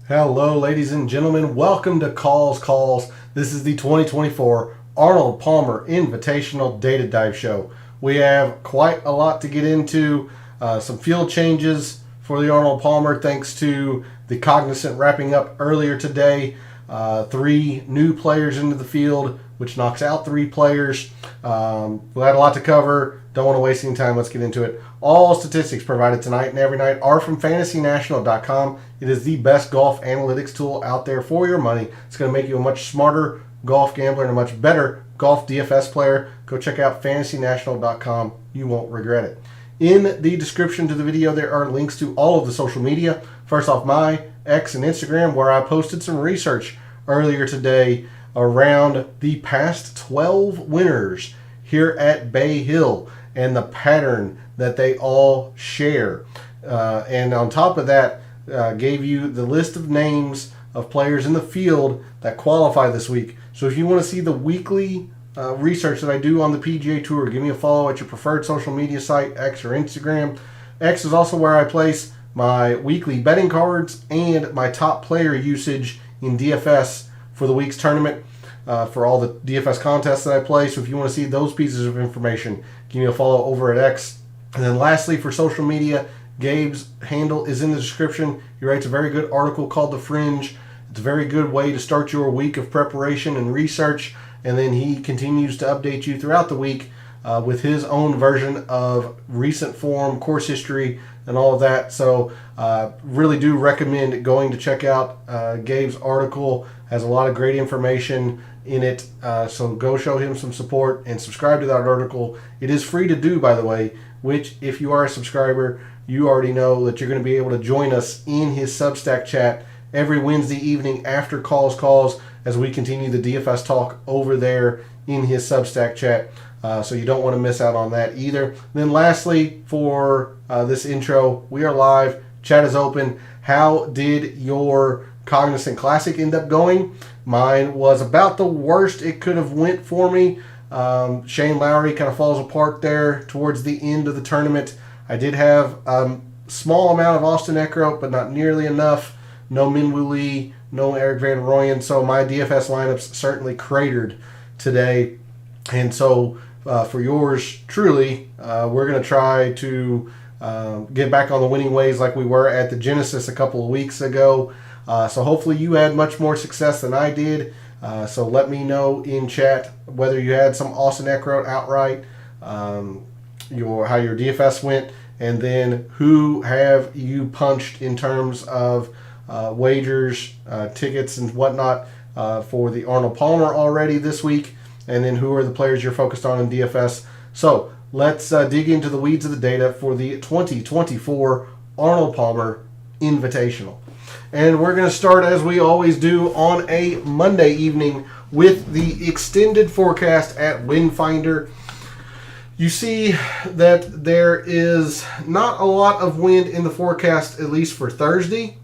Hello, ladies and gentlemen. Welcome to Calls. This is the 2024 Arnold Palmer Invitational Data Dive Show. We have quite a lot to get into. Some field changes for the Arnold Palmer thanks to the Cognizant wrapping up earlier today. 3 new players into the field, which knocks out 3 players. We had a lot to cover. Don't want to waste any time. Let's get into it. All statistics provided tonight and every night are from FantasyNational.com. It is the best golf analytics tool out there for your money. It's going to make you a much smarter golf gambler and a much better golf DFS player. Go check out FantasyNational.com. You won't regret it. In the description to the video, there are links to all of the social media. First off, my X and Instagram, where I posted some research earlier today around the past 12 winners here at Bay Hill and the pattern that they all share. And on top of that, gave you the list of names of players in the field that qualify this week. So if you want to see the weekly research that I do on the PGA Tour, give me a follow at your preferred social media site, X or Instagram. X is also where I place my weekly betting cards and my top player usage in DFS for the week's tournament, for all the DFS contests that I play. So if you want to see those pieces of information, give me a follow over at X. And then lastly, for social media, Gabe's handle is in the description. He writes a very good article called The Fringe. It's a very good way to start your week of preparation and research. And then he continues to update you throughout the week with his own version of recent form, course history, and all of that. So really do recommend going to check out Gabe's article. Has a lot of great information in it. So go show him some support and subscribe to that article. It is free to do, by the way, which if you are a subscriber, you already know that you're going to be able to join us in his Substack chat every Wednesday evening after calls as we continue the DFS talk over there in his Substack chat. So you don't want to miss out on that either. And then lastly, for this intro, we are live. Chat is open. How did your Cognizant Classic end up going? Mine was about the worst it could have went for me. Shane Lowry kind of falls apart there towards the end of the tournament. I did have a small amount of Austin Eckroat, but not nearly enough. No Minwoo Lee, no Eric Van Rooyen. So my DFS lineups certainly cratered today. And so for yours truly, we're going to try to get back on the winning ways like we were at the Genesis a couple of weeks ago. So hopefully you had much more success than I did. So let me know in chat whether you had some Austin Eckroat outright, how your DFS went, and then who have you punched in terms of wagers, tickets, and whatnot for the Arnold Palmer already this week, and then who are the players you're focused on in DFS. So let's dig into the weeds of the data for the 2024 Arnold Palmer Invitational. And we're going to start, as we always do, on a Monday evening with the extended forecast at Windfinder. You see that there is not a lot of wind in the forecast, at least for Thursday.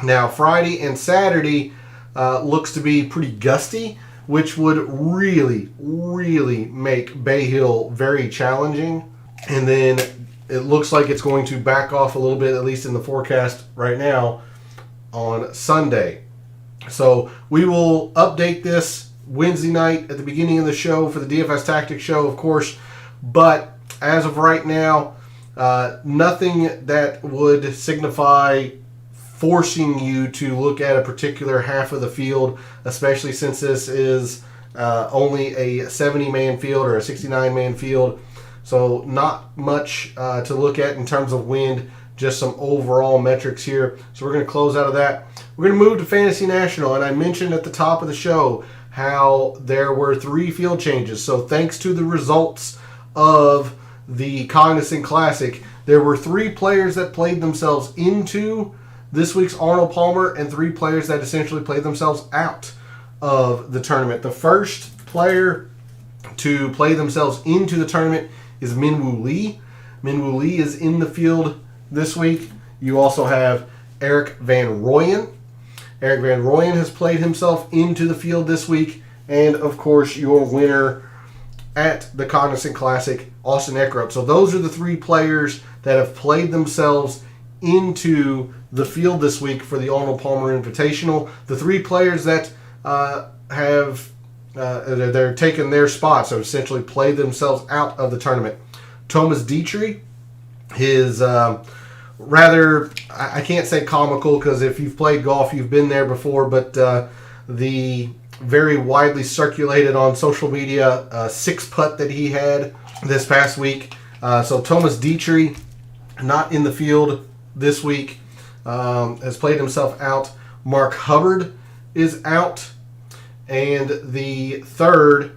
Now, Friday and Saturday looks to be pretty gusty, which would really, really make Bay Hill very challenging. And then it looks like it's going to back off a little bit, at least in the forecast right now, on Sunday. So we will update this Wednesday night at the beginning of the show for the DFS Tactics show, of course. But as of right now, nothing that would signify forcing you to look at a particular half of the field, especially since this is only a 70-man field or a 69-man field. So not much to look at in terms of wind, just some overall metrics here. So we're going to close out of that. We're going to move to Fantasy National, and I mentioned at the top of the show how there were 3 field changes. So thanks to the results of the Cognizant Classic, there were 3 players that played themselves into this week's Arnold Palmer and 3 players that essentially played themselves out of the tournament. The first player to play themselves into the tournament is Minwoo Lee. Minwoo Lee is in the field this week. You also have Eric Van Rooyen. Eric Van Rooyen has played himself into the field this week. And, of course, your winner at the Cognizant Classic, Austin Eckroat. So those are the 3 players that have played themselves into the field this week for the Arnold Palmer Invitational. The three players that they're taking their spots, so essentially played themselves out of the tournament. Thomas Dietrich, his rather, I can't say comical, because if you've played golf, you've been there before, but the very widely circulated on social media six putt that he had this past week. So Thomas Dietrich, not in the field this week, has played himself out. Mark Hubbard is out. And the third,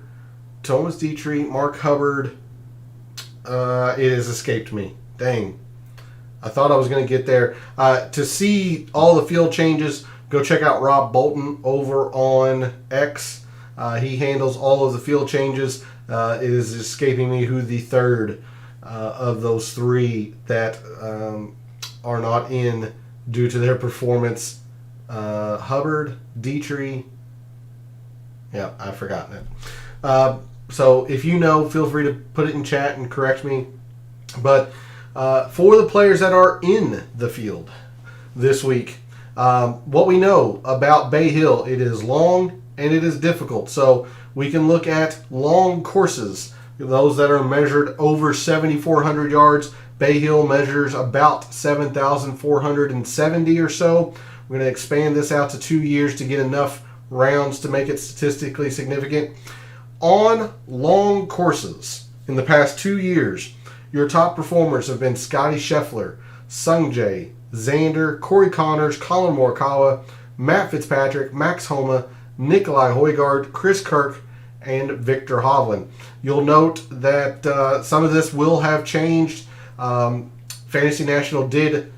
Thomas Dietrich, Mark Hubbard, it has escaped me. Dang. I thought I was going to get there. To see all the field changes, go check out Rob Bolton over on X. He handles all of the field changes. It is escaping me who the third of those three that are not in due to their performance. Hubbard, Dietrich. Yeah, I've forgotten it. So if you know, feel free to put it in chat and correct me. But for the players that are in the field this week, what we know about Bay Hill, it is long and it is difficult. So we can look at long courses, those that are measured over 7,400 yards. Bay Hill measures about 7,470 or so. We're going to expand this out to 2 years to get enough rounds to make it statistically significant. On long courses in the past 2 years, your top performers have been Scotty Scheffler, Sung Jae, Xander, Corey Connors, Colin Morikawa, Matt Fitzpatrick, Max Homa, Nikolai Højgaard, Chris Kirk, and Victor Hovland. You'll note that some of this will have changed. Fantasy National did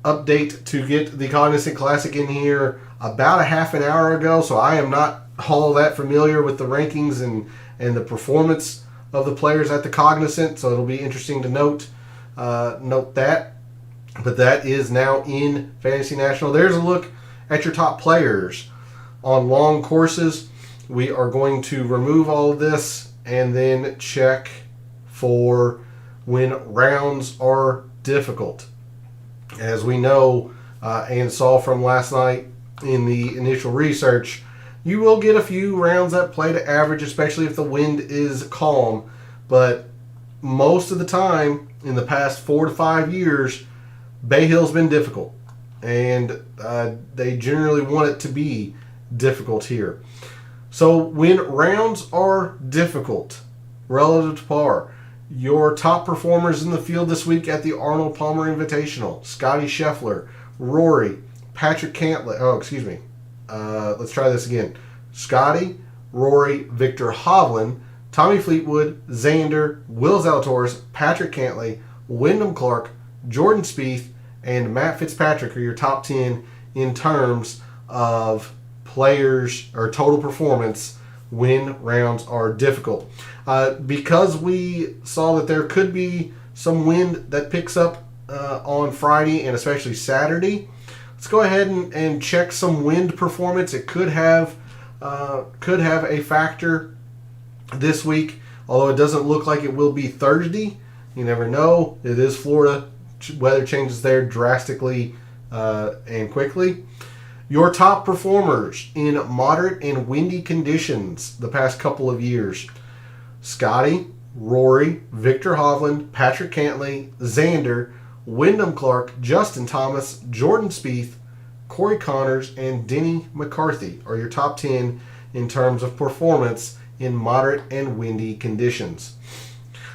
update to get the Cognizant Classic in here about a half an hour ago, so I am not all that familiar with the rankings and the performance of the players at the Cognizant, so it'll be interesting to note that. But that is now in Fantasy National. There's a look at your top players on long courses. We are going to remove all of this and then check for when rounds are difficult. As we know and saw from last night in the initial research, you will get a few rounds that play to average, especially if the wind is calm. But most of the time, in the past 4 to 5 years, Bay Hill's been difficult. And they generally want it to be difficult here. So when rounds are difficult, relative to par, your top performers in the field this week at the Arnold Palmer Invitational: Scotty Scheffler, Rory, Patrick Cantlay. Let's try this again. Scotty, Rory, Victor Hovland, Tommy Fleetwood, Xander, Will Zalatoris, Patrick Cantlay, Wyndham Clark, Jordan Spieth, and Matt Fitzpatrick are your top 10 in terms of players or total performance when rounds are difficult. Because we saw that there could be some wind that picks up on Friday and especially Saturday, let's go ahead and check some wind performance. It could have a factor this week, although it doesn't look like it will be Thursday. You never know. It is Florida. Weather changes there drastically and quickly. Your top performers in moderate and windy conditions the past couple of years: Scotty, Rory, Victor Hovland, Patrick Cantlay, Xander, Wyndham Clark, Justin Thomas, Jordan Spieth, Corey Connors, and Denny McCarthy are your top 10 in terms of performance in moderate and windy conditions.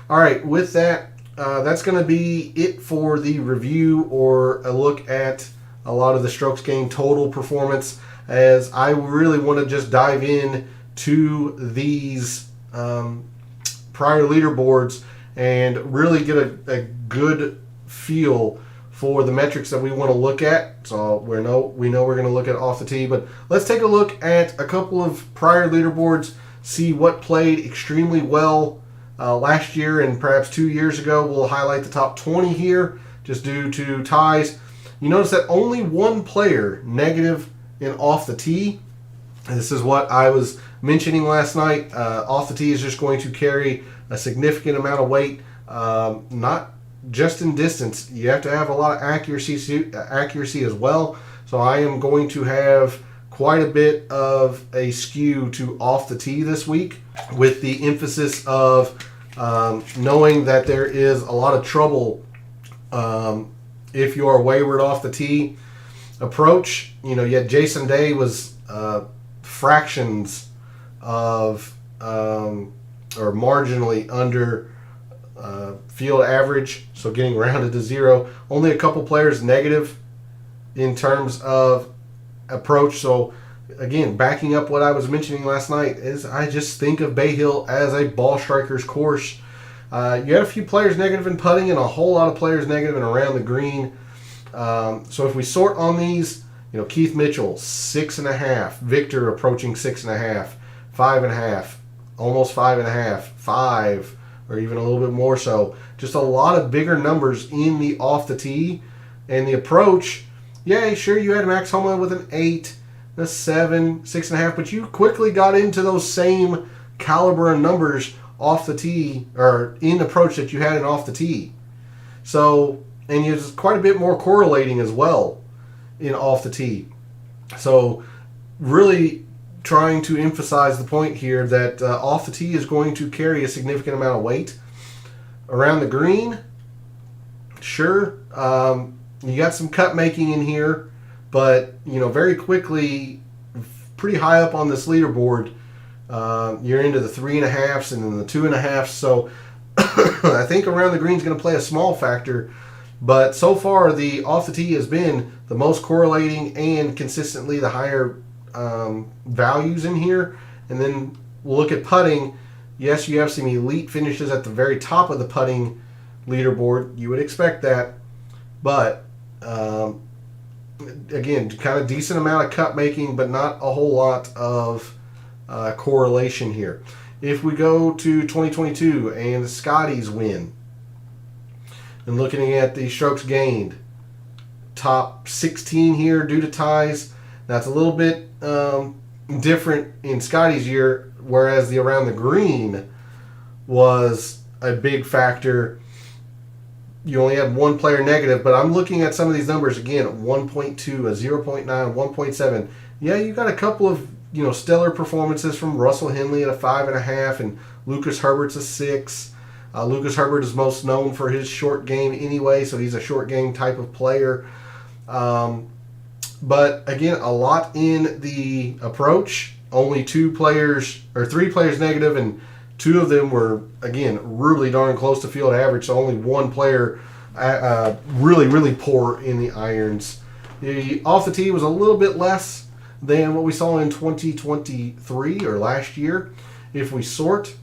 All right, with that, that's going to be it for the review or a look at a lot of the strokes gained total performance, as I really want to just dive in to these prior leaderboards and really get a good feel for the metrics that we want to look at. So we know we're going to look at off the tee, but let's take a look at a couple of prior leaderboards, see what played extremely well last year and perhaps 2 years ago. We'll highlight the top 20 here just due to ties. You notice that only one player negative in off the tee. And this is what I was mentioning last night. Off the tee is just going to carry a significant amount of weight. Not just in distance, you have to have a lot of accuracy as well. So I am going to have quite a bit of a skew to off the tee this week, with the emphasis of knowing that there is a lot of trouble if you are wayward off the tee. Approach, yet Jason Day was fractions of or marginally under field average, so getting rounded to zero. Only a couple players negative in terms of approach. So again, backing up what I was mentioning last night, is I just think of Bay Hill as a ball striker's course. You had a few players negative in putting and a whole lot of players negative in around the green. So if we sort on these, Keith Mitchell 6.5, Victor approaching 6.5, 5.5, almost 5.5, 5, or even a little bit more so. Just a lot of bigger numbers in the off the tee. And the approach, yeah, sure, you had Max Homa with an 8, a 7, 6.5, but you quickly got into those same caliber and numbers off the tee, or in approach, that you had in off the tee. So, and there's quite a bit more correlating as well in off the tee. So really trying to emphasize the point here that off the tee is going to carry a significant amount of weight. Around the green, sure, you got some cut making in here, but very quickly, pretty high up on this leaderboard, you're into the 3.5s and then the 2.5s. So I think around the green is going to play a small factor. But so far, the off the tee has been the most correlating and consistently the higher values in here. And then we'll look at putting. Yes, you have some elite finishes at the very top of the putting leaderboard. You would expect that. But, again, kind of decent amount of cut making, but not a whole lot of correlation here. If we go to 2022 and Scotty's win, and looking at the strokes gained, top 16 here due to ties. That's a little bit different in Scotty's year, whereas the around the green was a big factor. You only had one player negative, but I'm looking at some of these numbers again: 1.2, a 0.9, 1.7. Yeah, you got a couple of stellar performances from Russell Henley at a 5.5, and Lucas Herbert's a 6. Lucas Herbert is most known for his short game anyway, so he's a short game type of player. But again, a lot in the approach. Only 3 players negative, and 2 of them were, again, really darn close to field average. So only 1 player really, really poor in the irons. The off the tee was a little bit less than what we saw in 2023 or last year. If we sort,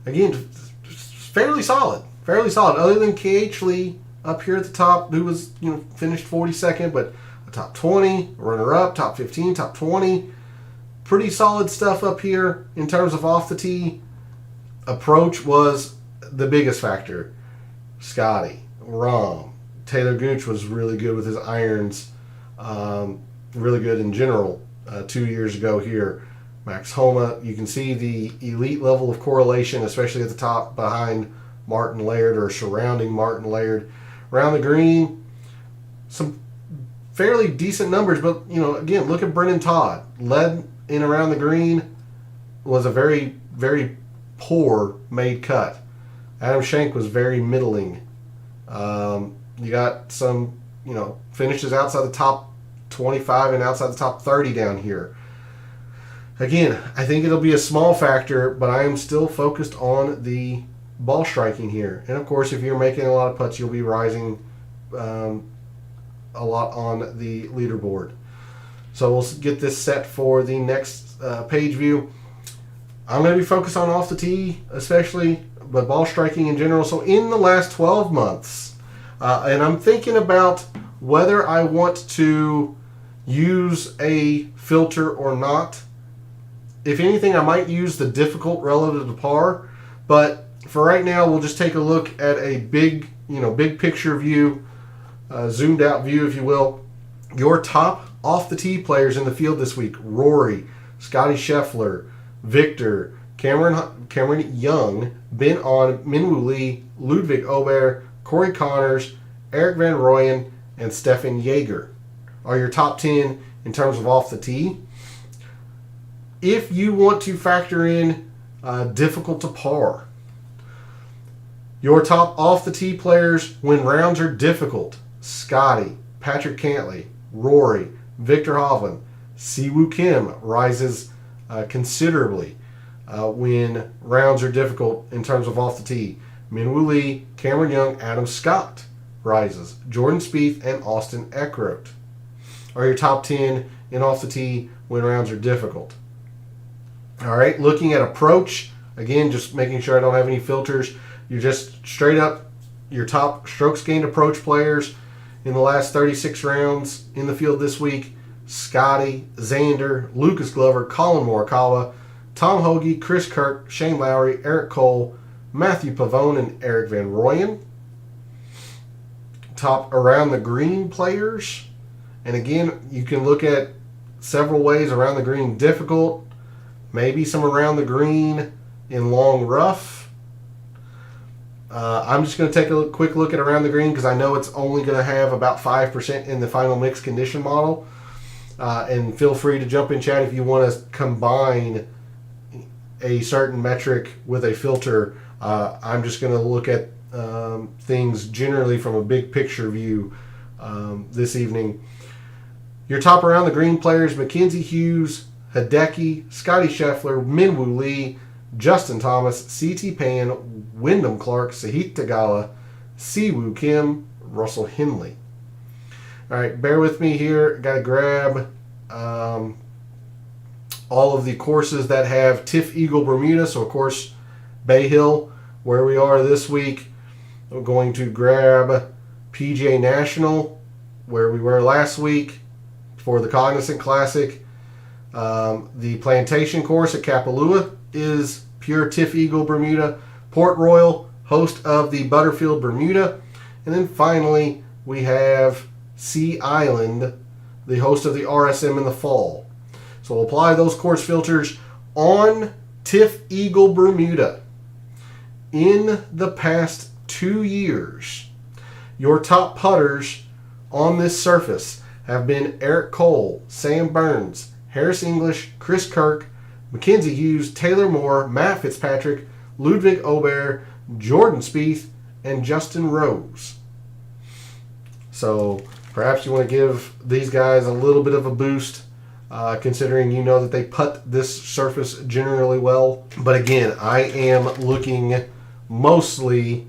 again, fairly solid. Other than KH Lee up here at the top, who was finished 42nd, but a top 20, runner-up, top 15, top 20. Pretty solid stuff up here in terms of off the tee. Approach was the biggest factor. Scotty, Rahm, Taylor Gooch was really good with his irons. Really good in general 2 years ago here. Max Homa, you can see the elite level of correlation, especially at the top behind Martin Laird or surrounding Martin Laird. Around the green, some fairly decent numbers, but again, look at Brennan Todd. Led in around the green, was a very, very poor made cut. Adam Schenk was very middling. You got some, finishes outside the top 25 and outside the top 30 down here. Again, I think it'll be a small factor, but I am still focused on the ball striking here. And of course, if you're making a lot of putts, you'll be rising a lot on the leaderboard. So we'll get this set for the next page view. I'm going to be focused on off the tee, especially, but ball striking in general. So in the last 12 months, and I'm thinking about whether I want to use a filter or not. If anything, I might use the difficult relative to par, but for right now, we'll just take a look at a big picture view, zoomed out view, if you will. Your top off the tee players in the field this week: Rory, Scotty Scheffler, Victor, Cameron Young, Ben On, Minwoo Lee, Ludwig Aubert, Corey Connors, Eric Van Rooyen, and Stefan Jaeger are your top 10 in terms of off the tee. If you want to factor in difficult to par, your top off the tee players when rounds are difficult: Scotty, Patrick Cantlay, Rory, Victor Hovland. Siwoo Kim rises considerably when rounds are difficult in terms of off the tee. Minwoo Lee, Cameron Young, Adam Scott rises. Jordan Spieth and Austin Eckroat are your top 10 in off the tee when rounds are difficult. All right, looking at approach, again, just making sure I don't have any filters. You're just straight up your top strokes gained approach players in the last 36 rounds in the field this week: Scotty, Xander, Lucas Glover, Colin Morikawa, Tom Hoge, Chris Kirk, Shane Lowry, Eric Cole, Matthew Pavone, and Eric Van Rooyen. Top around the green players, and again, you can look at several ways around the green difficult, maybe some around the green in long rough. I'm just going to take a quick look at around the green because I know it's only going to have about 5% in the final mixed condition model. And feel free to jump in chat if you want to combine a certain metric with a filter. I'm just going to look at things generally from a big picture view this evening. Your top around the green players: Mackenzie Hughes, Hideki, Scotty Scheffler, Minwoo Lee, Justin Thomas, C.T. Pan, Wyndham Clark, Sahith Theegala, Siwoo Kim, Russell Henley. All right, bear with me here. Got to grab all of the courses that have TIFF Eagle Bermuda. So, of course, Bay Hill, where we are this week. We're going to grab PGA National, where we were last week for the Cognizant Classic. The Plantation course at Kapalua is pure TIFF Eagle Bermuda. Port Royal, host of the Butterfield Bermuda. And then finally, we have Sea Island, the host of the RSM in the fall. So we'll apply those course filters on TIFF Eagle Bermuda. In the past 2 years, your top putters on this surface have been Eric Cole, Sam Burns, Harris English, Chris Kirk, Mackenzie Hughes, Taylor Moore, Matt Fitzpatrick, Ludwig Aubert, Jordan Spieth, and Justin Rose. So perhaps you want to give these guys a little bit of a boost, considering you know that they putt this surface generally well. But again, I am looking mostly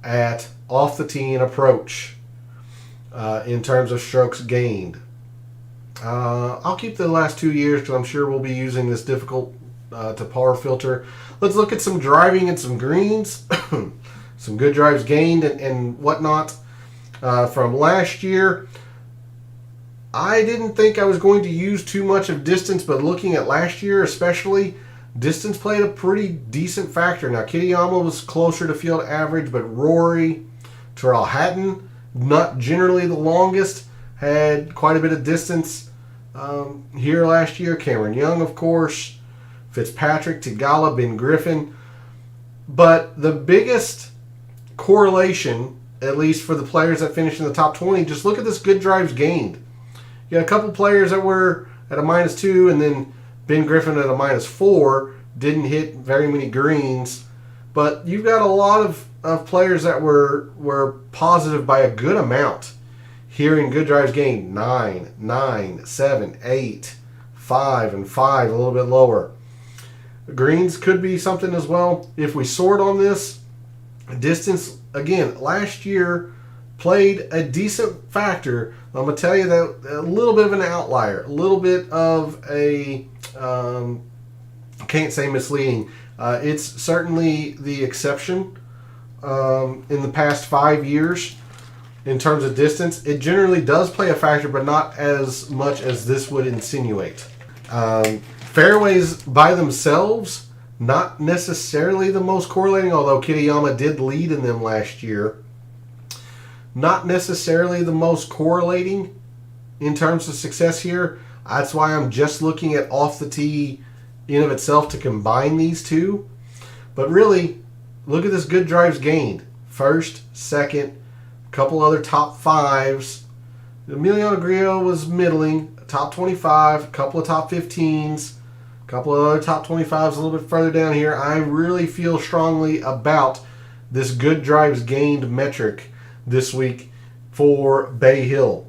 at off the tee and approach in terms of strokes gained. I'll keep the last 2 years because I'm sure we'll be using this difficult to par filter. Let's look at some driving and some greens. Some good drives gained and whatnot from last year. I didn't think I was going to use too much of distance, but looking at last year especially, distance played a pretty decent factor. Now, Kitayama was closer to field average, but Rory, Terrell Hatton, not generally the longest, had quite a bit of distance here last year. Cameron Young, of course, Fitzpatrick, Theegala, Ben Griffin. But the biggest correlation, at least for the players that finished in the top 20, just look at this good drives gained. You got a couple players that were at a -2, and then Ben Griffin at a -4, didn't hit very many greens. But you've got a lot of players that were positive by a good amount here in good drives gained. 9, 9, 7, 8, 5, and 5, a little bit lower. Greens could be something as well. If we sort on this, distance, again, last year played a decent factor. I'm going to tell you that a little bit of an outlier, a little bit of a, can't say misleading. It's certainly the exception in the past 5 years in terms of distance. It generally does play a factor, but not as much as this would insinuate. Fairways by themselves, not necessarily the most correlating, although Kitayama did lead in them last year. Not necessarily the most correlating in terms of success here. That's why I'm just looking at off the tee in of itself to combine these two. But really, look at this good drives gained. first, second, a couple other top fives. Emiliano Grillo was middling, top 25, a couple of top 15s, a couple of other top 25s a little bit further down here. I really feel strongly about this good drives gained metric this week for Bay Hill.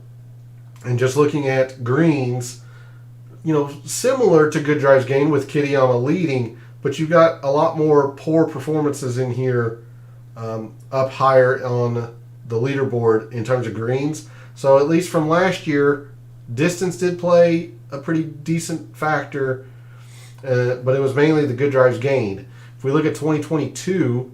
And just looking at greens, similar to good drives gained with Kitayama leading, but you've got a lot more poor performances in here up higher on the leaderboard in terms of greens. So at least from last year, distance did play a pretty decent factor, but it was mainly the good drives gained. If we look at 2022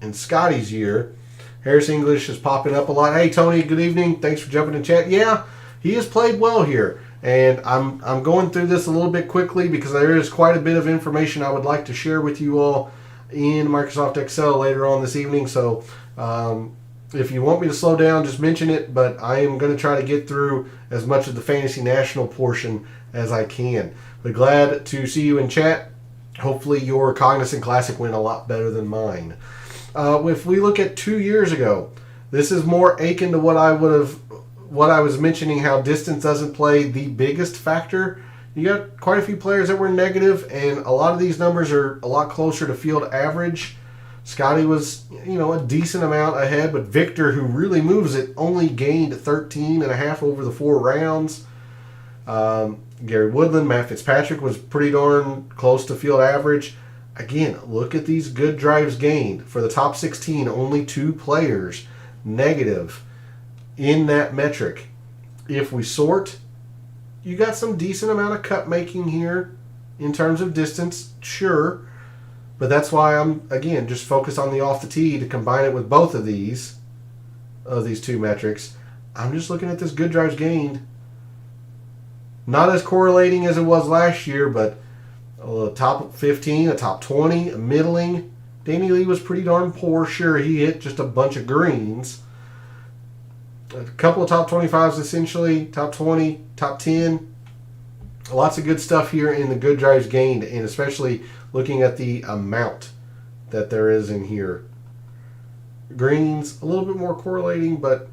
in Scotty's year, Harris English is popping up a lot. Hey, Tony, good evening. Thanks for jumping in chat. Yeah, he has played well here. And I'm going through this a little bit quickly because there is quite a bit of information I would like to share with you all in Microsoft Excel later on this evening. So if you want me to slow down, just mention it. But I am going to try to get through as much of the Fantasy National portion as I can. But glad to see you in chat. Hopefully your Cognizant Classic went a lot better than mine. If we look at 2 years ago, this is more akin to what I was mentioning, how distance doesn't play the biggest factor. You got quite a few players that were negative, and a lot of these numbers are a lot closer to field average. Scotty was, a decent amount ahead, but Victor, who really moves it, only gained 13.5 over the 4 rounds. Gary Woodland, Matt Fitzpatrick was pretty darn close to field average. Again, look at these good drives gained. For the top 16, only 2 players negative in that metric. If we sort, you got some decent amount of cut making here in terms of distance, sure. But that's why I'm, again, just focused on the off the tee to combine it with both of these 2 metrics. I'm just looking at this good drives gained. Not as correlating as it was last year, but a top 15, a top 20, a middling. Danny Lee was pretty darn poor. Sure, he hit just a bunch of greens. A couple of top 25s essentially, top 20, top 10. Lots of good stuff here in the good drives gained, and especially looking at the amount that there is in here. Greens, a little bit more correlating, but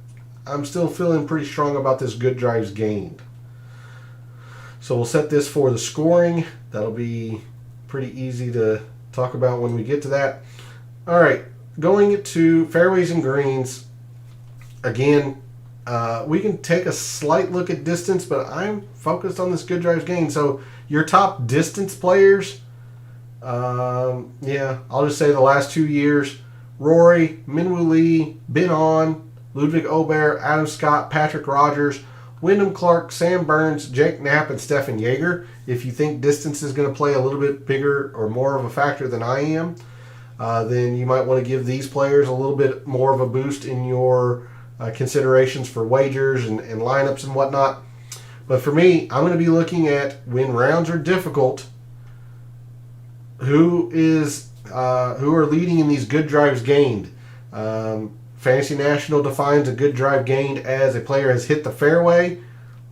I'm still feeling pretty strong about this good drives gained. So we'll set this for the scoring. That'll be pretty easy to talk about when we get to that. All right, going to fairways and greens. Again, we can take a slight look at distance, but I'm focused on this good drives gained. So your top distance players, I'll just say the last 2 years: Rory, Minwoo Lee, Ben On, Ludwig Aubert, Adam Scott, Patrick Rogers, Wyndham Clark, Sam Burns, Jake Knapp, and Stefan Jaeger. If you think distance is going to play a little bit bigger or more of a factor than I am, then you might want to give these players a little bit more of a boost in your considerations for wagers and lineups and whatnot. But for me, I'm going to be looking at, when rounds are difficult, who are leading in these good drives gained. Fantasy National defines a good drive gained as a player has hit the fairway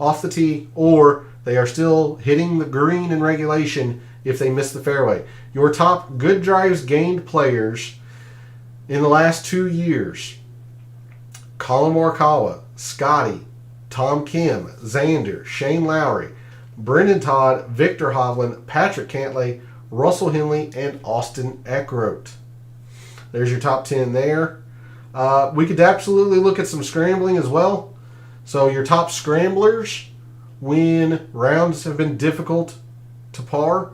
off the tee, or they are still hitting the green in regulation if they miss the fairway. Your top good drives gained players in the last 2 years: Colin Morikawa, Scotty, Tom Kim, Xander, Shane Lowry, Brendan Todd, Victor Hovland, Patrick Cantlay, Russell Henley, and Austin Eckroat. There's your top 10 there. We could absolutely look at some scrambling as well. So your top scramblers when rounds have been difficult to par: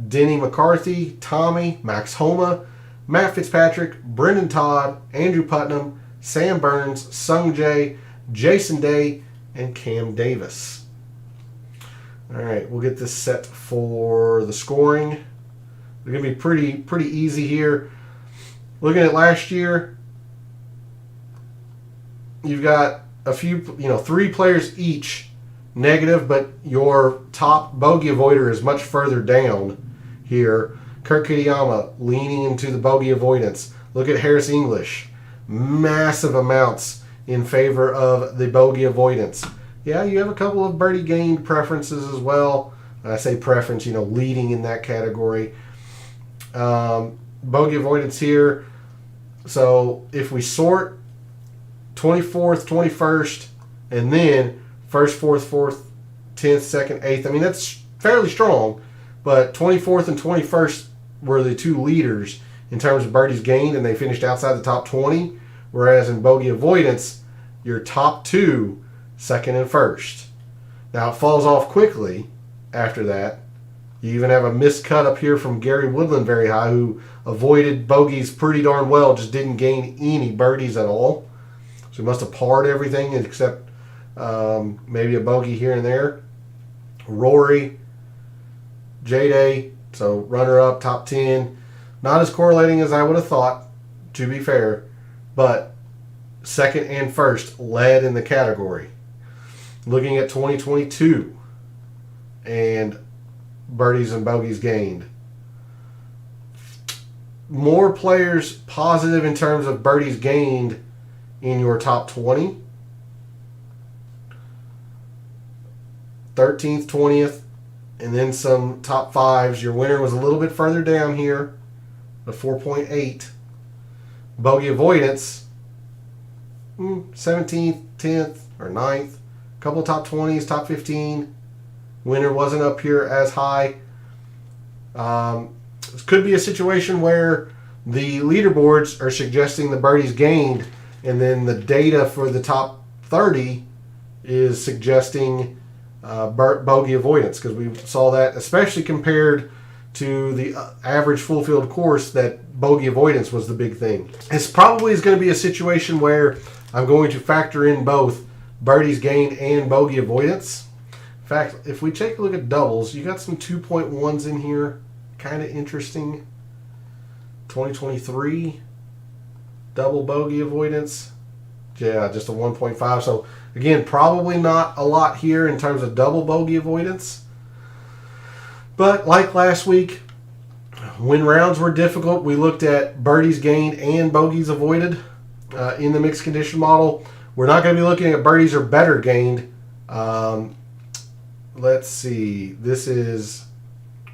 Denny McCarthy, Tommy, Max Homa, Matt Fitzpatrick, Brendan Todd, Andrew Putnam, Sam Burns, Sung Jae, Jason Day, and Cam Davis. All right, we'll get this set for the scoring. They're going to be pretty easy here. Looking at last year, you've got a few, 3 players each negative, but your top bogey avoider is much further down here. Kurt Kitayama leaning into the bogey avoidance. Look at Harris English. Massive amounts in favor of the bogey avoidance. Yeah, you have a couple of birdie gained preferences as well. I say preference, leading in that category. Bogey avoidance here. So if we sort 24th, 21st, and then 1st, 4th, 4th, 10th, 2nd, 8th, I mean, that's fairly strong. But 24th and 21st were the two leaders in terms of birdies gained, and they finished outside the top 20. Whereas in bogey avoidance, your top two, 2nd and 1st. Now it falls off quickly after that. You even have a missed cut up here from Gary Woodland very high, who avoided bogeys pretty darn well, just didn't gain any birdies at all. So he must have parred everything except maybe a bogey here and there. Rory, J-Day, so runner-up, top 10. Not as correlating as I would have thought, to be fair, but 2nd and 1st led in the category. Looking at 2022 and birdies and bogeys gained. More players positive in terms of birdies gained in your top 20. 13th, 20th, and then some top 5s. Your winner was a little bit further down here, the 4.8. Bogey avoidance, 17th, 10th, or 9th. A couple of top 20s, top 15. Winner wasn't up here as high. This could be a situation where the leaderboards are suggesting the birdies gained, and then the data for the top 30 is suggesting bogey avoidance, because we saw that, especially compared to the average full field course, that bogey avoidance was the big thing. It's probably is going to be a situation where I'm going to factor in both birdies gained and bogey avoidance. In fact, if we take a look at doubles, you got some 2.1s in here, kind of interesting. 2023 double bogey avoidance, yeah, just a 1.5. So again, probably not a lot here in terms of double bogey avoidance. But like last week, when rounds were difficult, we looked at birdies gained and bogeys avoided in the mixed condition model. We're not going to be looking at birdies or better gained. Let's see. This is,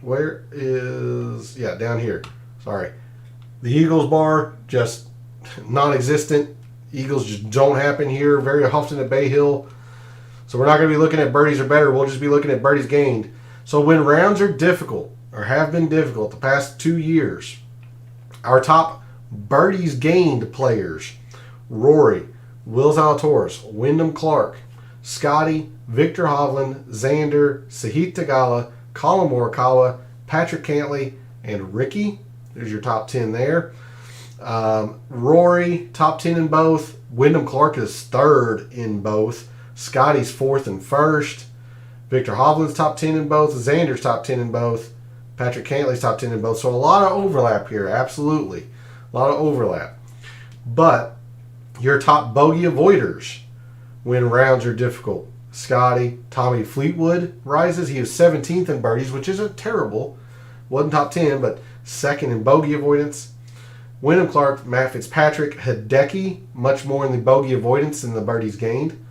where is, yeah, down here. Sorry. The Eagles bar, just non-existent. Eagles just don't happen here very often at Bay Hill. So we're not going to be looking at birdies or better. We'll just be looking at birdies gained. So when rounds are difficult, or have been difficult the past 2 years, our top birdies gained players: Rory, Will Zalatoris, Wyndham Clark, Scotty, Victor Hovland, Xander, Sahith Theegala, Colin Morikawa, Patrick Cantlay, and Ricky. There's your top 10 there. Rory, top 10 in both. Wyndham Clark is third in both. Scotty's fourth and first. Victor Hovland's top 10 in both. Xander's top 10 in both. Patrick Cantlay's top 10 in both. So a lot of overlap here, absolutely. A lot of overlap. But your top bogey avoiders when rounds are difficult: Scotty, Tommy Fleetwood rises. He was 17th in birdies, which isn't terrible. Wasn't top 10, but second in bogey avoidance. Wyndham Clark, Matt Fitzpatrick, Hideki, much more in the bogey avoidance than the birdies gained.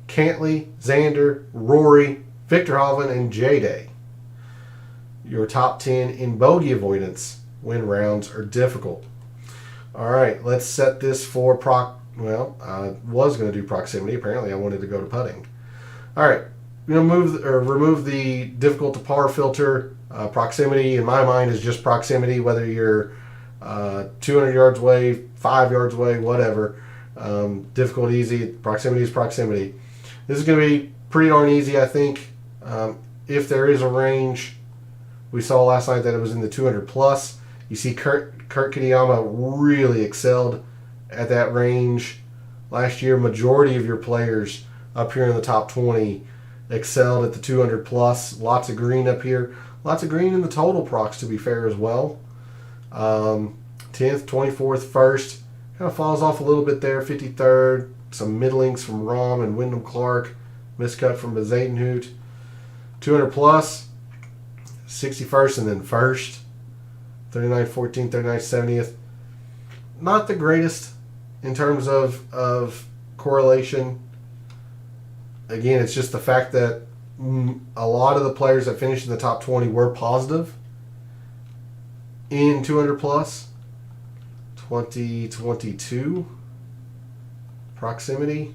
Cantlay, Xander, Rory, Victor Hovland, and J-Day. Your top 10 in bogey avoidance when rounds are difficult. All right, let's set this for well, I was going to do proximity. Apparently, I wanted to go to putting. All right, we're going to remove the difficult to par filter. Proximity, in my mind, is just proximity, whether you're 200 yards away, 5 yards away, whatever. Difficult, easy. Proximity is proximity. This is going to be pretty darn easy, I think. If there is a range, we saw last night that it was in the 200 plus. You see Kurt Kitayama really excelled at that range last year. Majority of your players up here in the top 20 excelled at the 200 plus. Lots of green up here. Lots of green in the total procs, to be fair, as well. 10th, 24th, 1st. Kind of falls off a little bit there. 53rd. Some middlings from Rahm and Wyndham Clark. Miscut from Bezadenhout. 200 plus. 61st and then 1st. 39th, 14th, 39th, 70th. Not the greatest in terms of correlation. Again, it's just the fact that a lot of the players that finished in the top 20 were positive in 200 plus. 2022 proximity.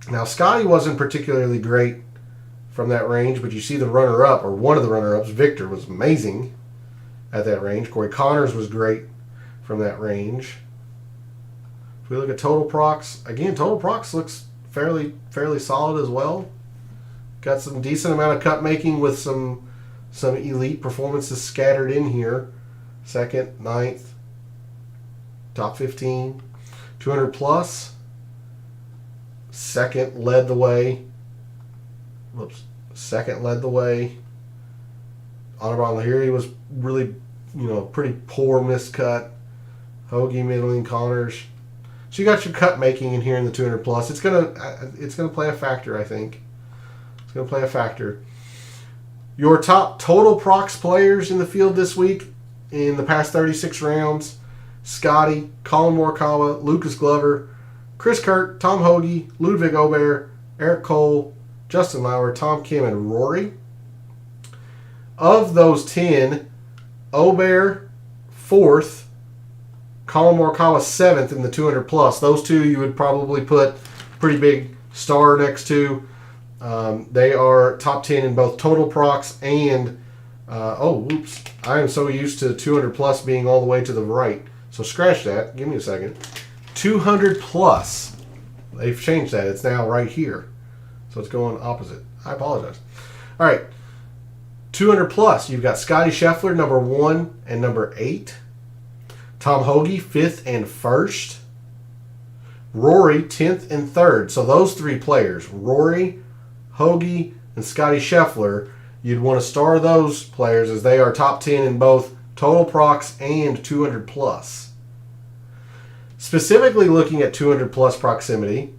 Now, Scotty wasn't particularly great from that range, but you see the runner-up, or one of the runner-ups, Victor, was amazing at that range. Corey Connors was great from that range. If we look at total procs, again, total procs looks fairly solid as well. Got some decent amount of cut making with some elite performances scattered in here. Second, ninth, top 15, 200 plus. Second led the way. Second led the way. Honorable Lahiri was really, pretty poor miscut. Hoagie, middling, Connors. So you got your cut making in here in the 200 plus. It's gonna play a factor, I think. It's gonna play a factor. Your top total procs players in the field this week in the past 36 rounds: Scotty, Colin Morikawa, Lucas Glover, Chris Kirk, Tom Hoagie, Ludwig Aubert, Eric Cole, Justin Lauer, Tom Kim, and Rory. Of those 10, Aubert 4th, Colin Morikawa 7th in the 200 plus. Those two you would probably put pretty big star next to. They are top 10 in both total procs and I am so used to 200 plus being all the way to the right. So scratch that. Give me a second. 200 plus. They've changed that. It's now right here. So it's going opposite. I apologize. All right. 200 plus. You've got Scotty Scheffler, number 1 and number 8. Tom Hoagie, 5th and 1st. Rory, 10th and 3rd. So those three players, Rory, Hoagie, and Scotty Scheffler, you'd want to star those players as they are top 10 in both total procs and 200 plus. Specifically looking at 200 plus proximity,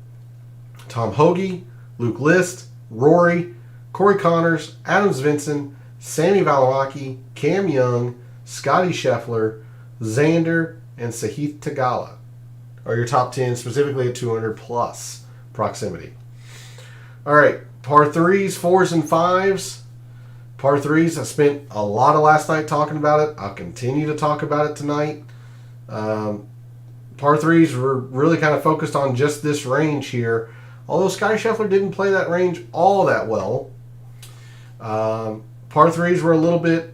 Tom Hoagie, Luke List, Rory, Corey Connors, Adam Svensson, Sammy Valimaki, Cam Young, Scotty Scheffler, Xander, and Sahith Theegala are your top 10 specifically at 200 plus proximity. All right, par 3s, 4s, and 5s. Par 3s, I spent a lot of last night talking about it. I'll continue to talk about it tonight. Par 3s were really kind of focused on just this range here. Although Scotty Scheffler didn't play that range all that well. Par 3s were a little bit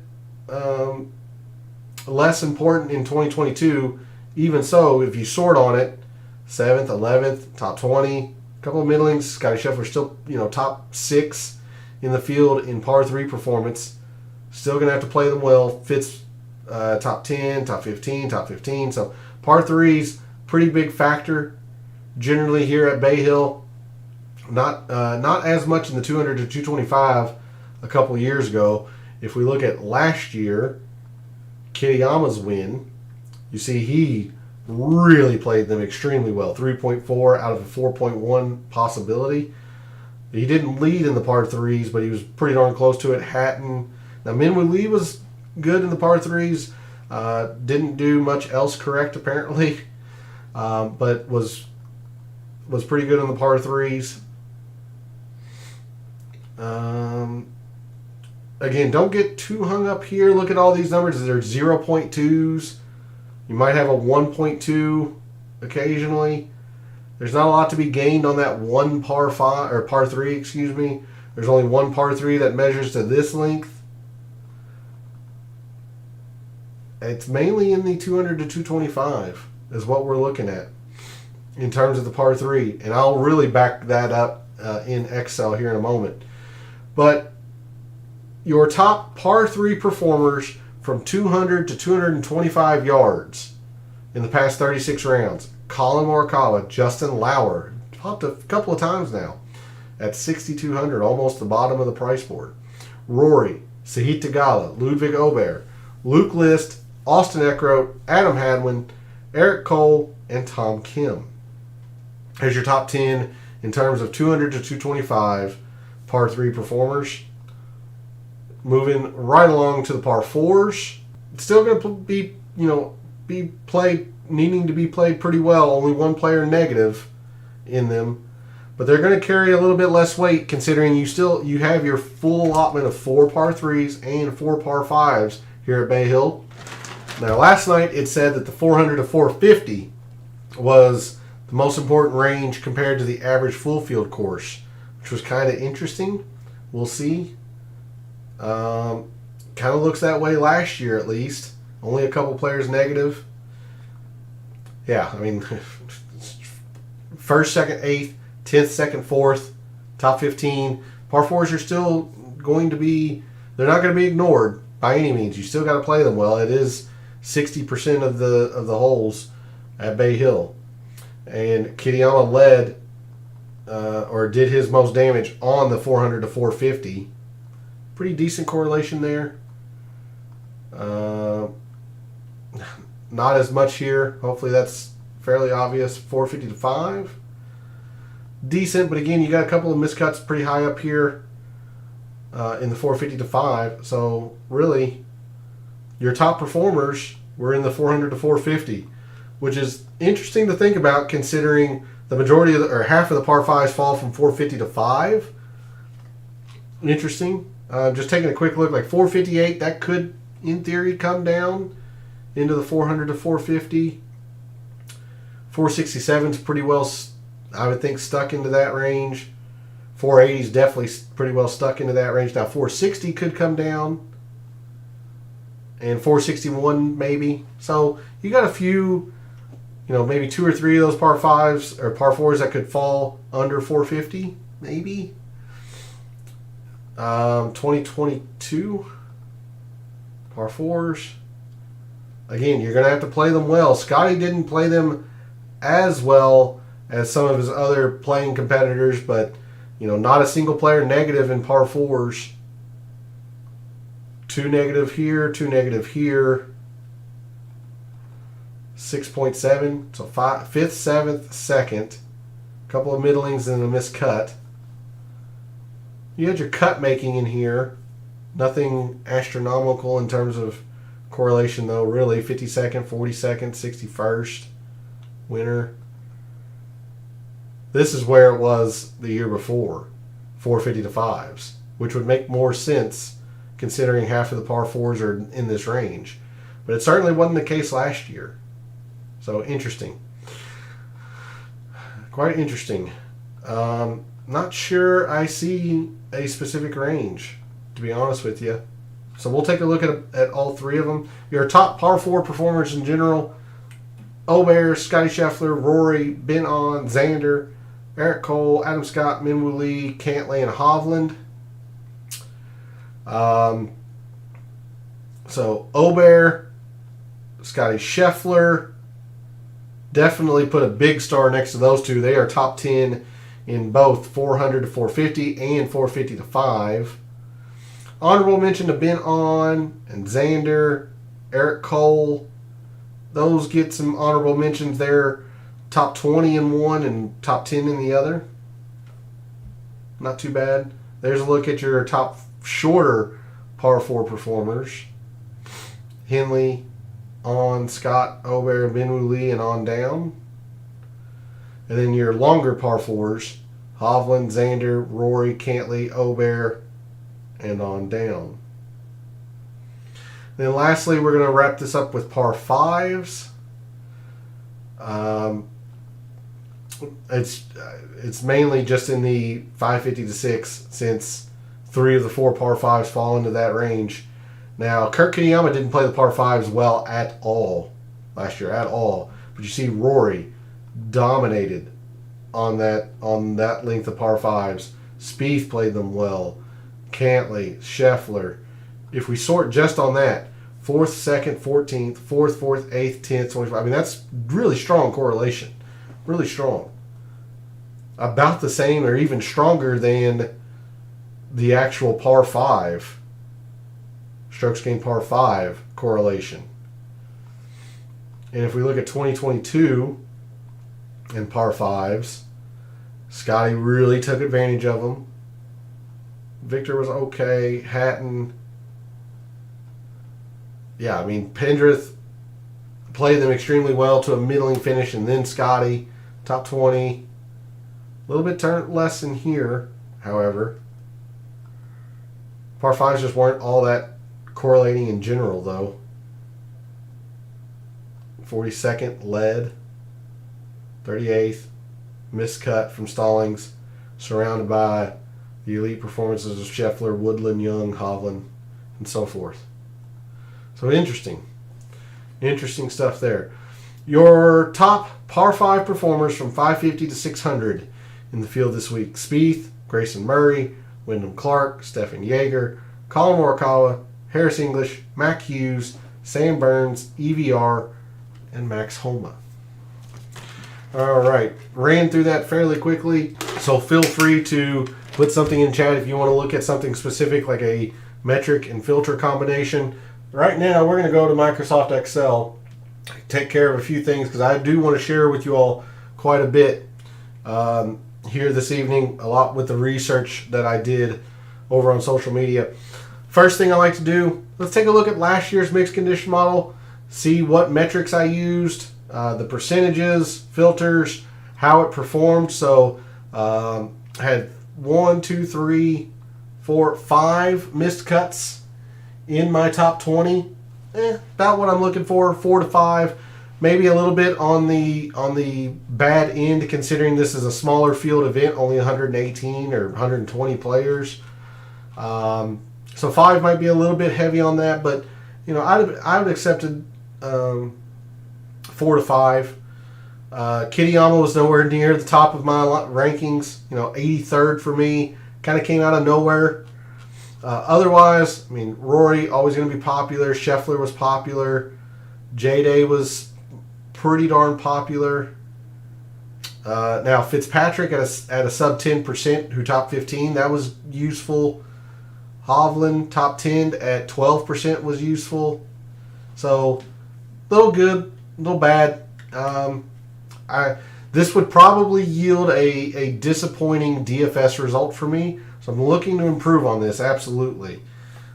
less important in 2022. Even so, if you sort on it, 7th, 11th, top 20, a couple of middlings. Scotty Scheffler still, top 6 in the field in par 3 performance. Still going to have to play them well. Fitz top 10, top 15, top 15. So par 3s, pretty big factor generally here at Bay Hill. Not as much in the 200 to 225 a couple of years ago. If we look at last year, Kitayama's win, you see he really played them extremely well. 3.4 out of a 4.1 possibility. He didn't lead in the par 3s, but he was pretty darn close to it. Hatton. Now, Minwoo Lee was good in the par 3s. Didn't do much else correct, apparently. But was pretty good in the par 3s. Again, don't get too hung up here. Look at all these numbers. There's 0.2s. You might have a 1.2 occasionally. There's not a lot to be gained on that one par 5 or par 3, excuse me. There's only one par 3 that measures to this length. It's mainly in the 200 to 225 is what we're looking at in terms of the par 3. And I'll really back that up in Excel here in a moment. But your top par 3 performers from 200 to 225 yards in the past 36 rounds. Colin Morikawa, Justin Lauer, popped a couple of times now at 6,200, almost the bottom of the price board. Rory, Sahith Theegala, Ludwig Aubert, Luke List, Austin Eckroat, Adam Hadwin, Eric Cole, and Tom Kim. Here's your top 10 in terms of 200 to 225 par 3 performers. Moving right along to the par 4s. It's still going to be, needing to be played pretty well. Only one player negative in them. But they're going to carry a little bit less weight considering you have your full allotment of 4 par 3s and 4 par 5s here at Bay Hill. Now, last night it said that the 400 to 450 was the most important range compared to the average full field course, which was kind of interesting. We'll see. Kind of looks that way last year, at least. Only a couple players negative. Yeah, I mean, first, second, eighth, 10th, second, fourth, top 15. Par fours are still going to be, they're not going to be ignored by any means. You still got to play them well. It is 60% of the holes at Bay Hill. And Kitayama led or did his most damage on the 400 to 450. Pretty decent correlation there. Not as much here. Hopefully that's fairly obvious. 450 to 5. Decent, but again, you got a couple of miscuts pretty high up here in the 450 to 5. So really, your top performers were in the 400 to 450, which is interesting to think about considering the majority of or half of the par 5s fall from 450 to 5. Interesting. Just taking a quick look, like 458, that could, in theory, come down into the 400 to 450. 467 is pretty well, I would think, stuck into that range. 480 is definitely pretty well stuck into that range. Now 460 could come down. And 461 maybe. So you got a few, maybe 2 or 3 of those par 5s or par 4s that could fall under 450, maybe. 2022 par 4s. Again, you're going to have to play them well. Scotty didn't play them as well as some of his other playing competitors, but, not a single player negative in par 4s. 2 negative here, 2 negative here. 6.7, so 5th, 7th, 2nd. A couple of middlings and a miscut. You had your cut making in here. Nothing astronomical in terms of correlation, though, really. 52nd, 42nd, 61st. Winner. This is where it was the year before. 450 to 5s, which would make more sense considering half of the par 4s are in this range. But it certainly wasn't the case last year. So, interesting. Quite interesting. Not sure I see a specific range, to be honest with you. So we'll take a look at all 3 of them. Your top par 4 performers in general: Obear, Scotty Scheffler, Rory, Ben On, Xander, Eric Cole, Adam Scott, Minwoo Lee, Cantlay, and Hovland. So Obear, Scotty Scheffler, definitely put a big star next to those two. They are top 10 in both 400 to 450 and 450 to 5. Honorable mention to Ben On and Xander, Eric Cole. Those get some honorable mentions there. Top 20 in one and top 10 in the other. Not too bad. There's a look at your top shorter par 4 performers. Henley, On, Scott, Obear, Minwoo Lee, and on down. And then your longer par 4s: Hovland, Xander, Rory, Cantlay, Obear, and on down. Then lastly, we're going to wrap this up with par 5s. It's mainly just in the 550 to 6, since 3 of the 4 par 5s fall into that range. Now, Kurt Kitayama didn't play the par 5s well at all last year, at all. But you see Rory dominated on that length of par 5s. Spieth played them well. Cantlay, Scheffler. If we sort just on that, 4th, 2nd, 14th, 4th, 4th, 8th, 10th, 25th. I mean, that's really strong correlation. Really strong. About the same or even stronger than the actual par 5, strokes gained par 5 correlation. And if we look at 2022 and par 5s, Scotty really took advantage of them. Victor was okay. Hatton. Yeah, I mean, Pendrith played them extremely well to a middling finish, and then Scotty, top 20. A little bit less in here, however. Par 5s just weren't all that correlating in general, though. 42nd led, 38th missed cut from Stallings, surrounded by the elite performances of Scheffler, Woodland, Young, Hovland, and so forth. So interesting stuff there. Your top par 5 performers from 550 to 600 in the field this week: Spieth, Grayson Murray, Wyndham Clark, Stephan Jaeger, Colin Morikawa, Harris English, Mac Hughes, Sam Burns, EVR, and Max Homa. All right, ran through that fairly quickly, so feel free to put something in chat if you want to look at something specific like a metric and filter combination. Right now, we're going to go to Microsoft Excel, take care of a few things because I do want to share with you all quite a bit here this evening, a lot with the research that I did over on social media. First thing I like to do, let's take a look at last year's mixed condition model, see what metrics I used, the percentages, filters, how it performed. So had 1, 2, 3, 4, 5 missed cuts in my top 20. About what I'm looking for, 4 to 5. Maybe a little bit on the bad end, considering this is a smaller field event, only 118 or 120 players. So 5 might be a little bit heavy on that, but I would have accepted 4 to 5. Kitayama was nowhere near the top of my rankings. 83rd for me, kind of came out of nowhere. Otherwise, Rory always going to be popular. Scheffler was popular. J-Day was pretty darn popular. Now Fitzpatrick at a sub 10%, who top 15, that was useful. Hovland top 10 at 12% was useful. So little good, little bad. This would probably yield a disappointing DFS result for me. So I'm looking to improve on this, absolutely.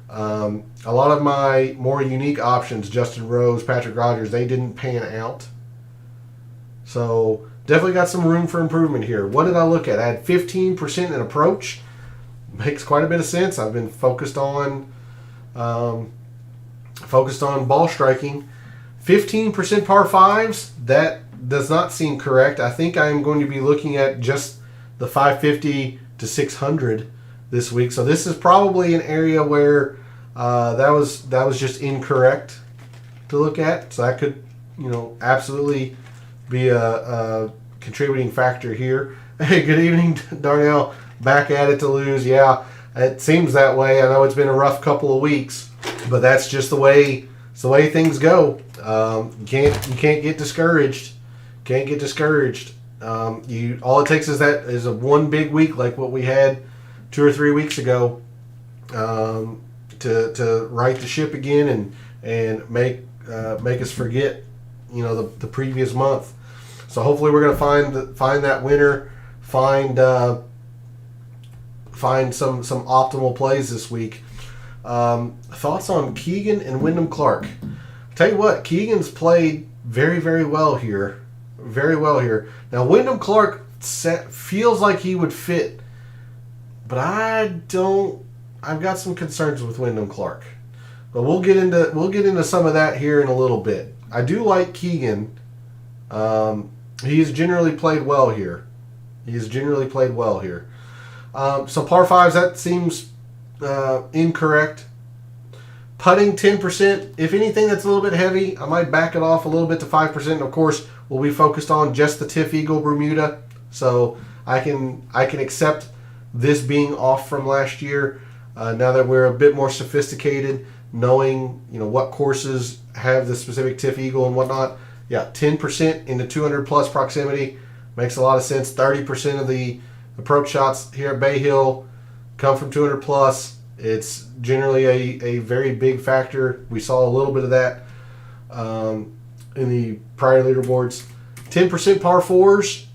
A lot of my more unique options, Justin Rose, Patrick Rogers, they didn't pan out. So definitely got some room for improvement here. What did I look at? I had 15% in approach. Makes quite a bit of sense. I've been focused on ball striking. 15% par 5s, that does not seem correct. I think I am going to be looking at just the 550 to 600 this week. So this is probably an area where that was just incorrect to look at. So that could, absolutely be a contributing factor here. Hey, good evening, Darnell. Back at it to lose. Yeah, it seems that way. I know it's been a rough couple of weeks, but that's just the way things go. You can't get discouraged. Can't get discouraged. All it takes is a one big week like what we had 2 or 3 weeks ago to right the ship again and make us forget the previous month. So hopefully we're going to find that winner, find some optimal plays this week. Thoughts on Keegan and Wyndham Clark? Tell you what, Keegan's played very, very well here. Very well here. Now, Wyndham Clark feels like he would fit, but I've got some concerns with Wyndham Clark. But we'll get into some of that here in a little bit. I do like Keegan. He's generally played well here. So par 5s, that seems incorrect. Putting 10%. If anything that's a little bit heavy, I might back it off a little bit to 5%. And of course, we'll be focused on just the Tiff Eagle Bermuda. So I can accept this being off from last year. Now that we're a bit more sophisticated, knowing what courses have the specific Tiff Eagle and whatnot. Yeah, 10% in the 200 plus proximity makes a lot of sense. 30% of the approach shots here at Bay Hill come from 200 plus. It's generally a very big factor. We saw a little bit of that in the prior leaderboards. 10% par 4s.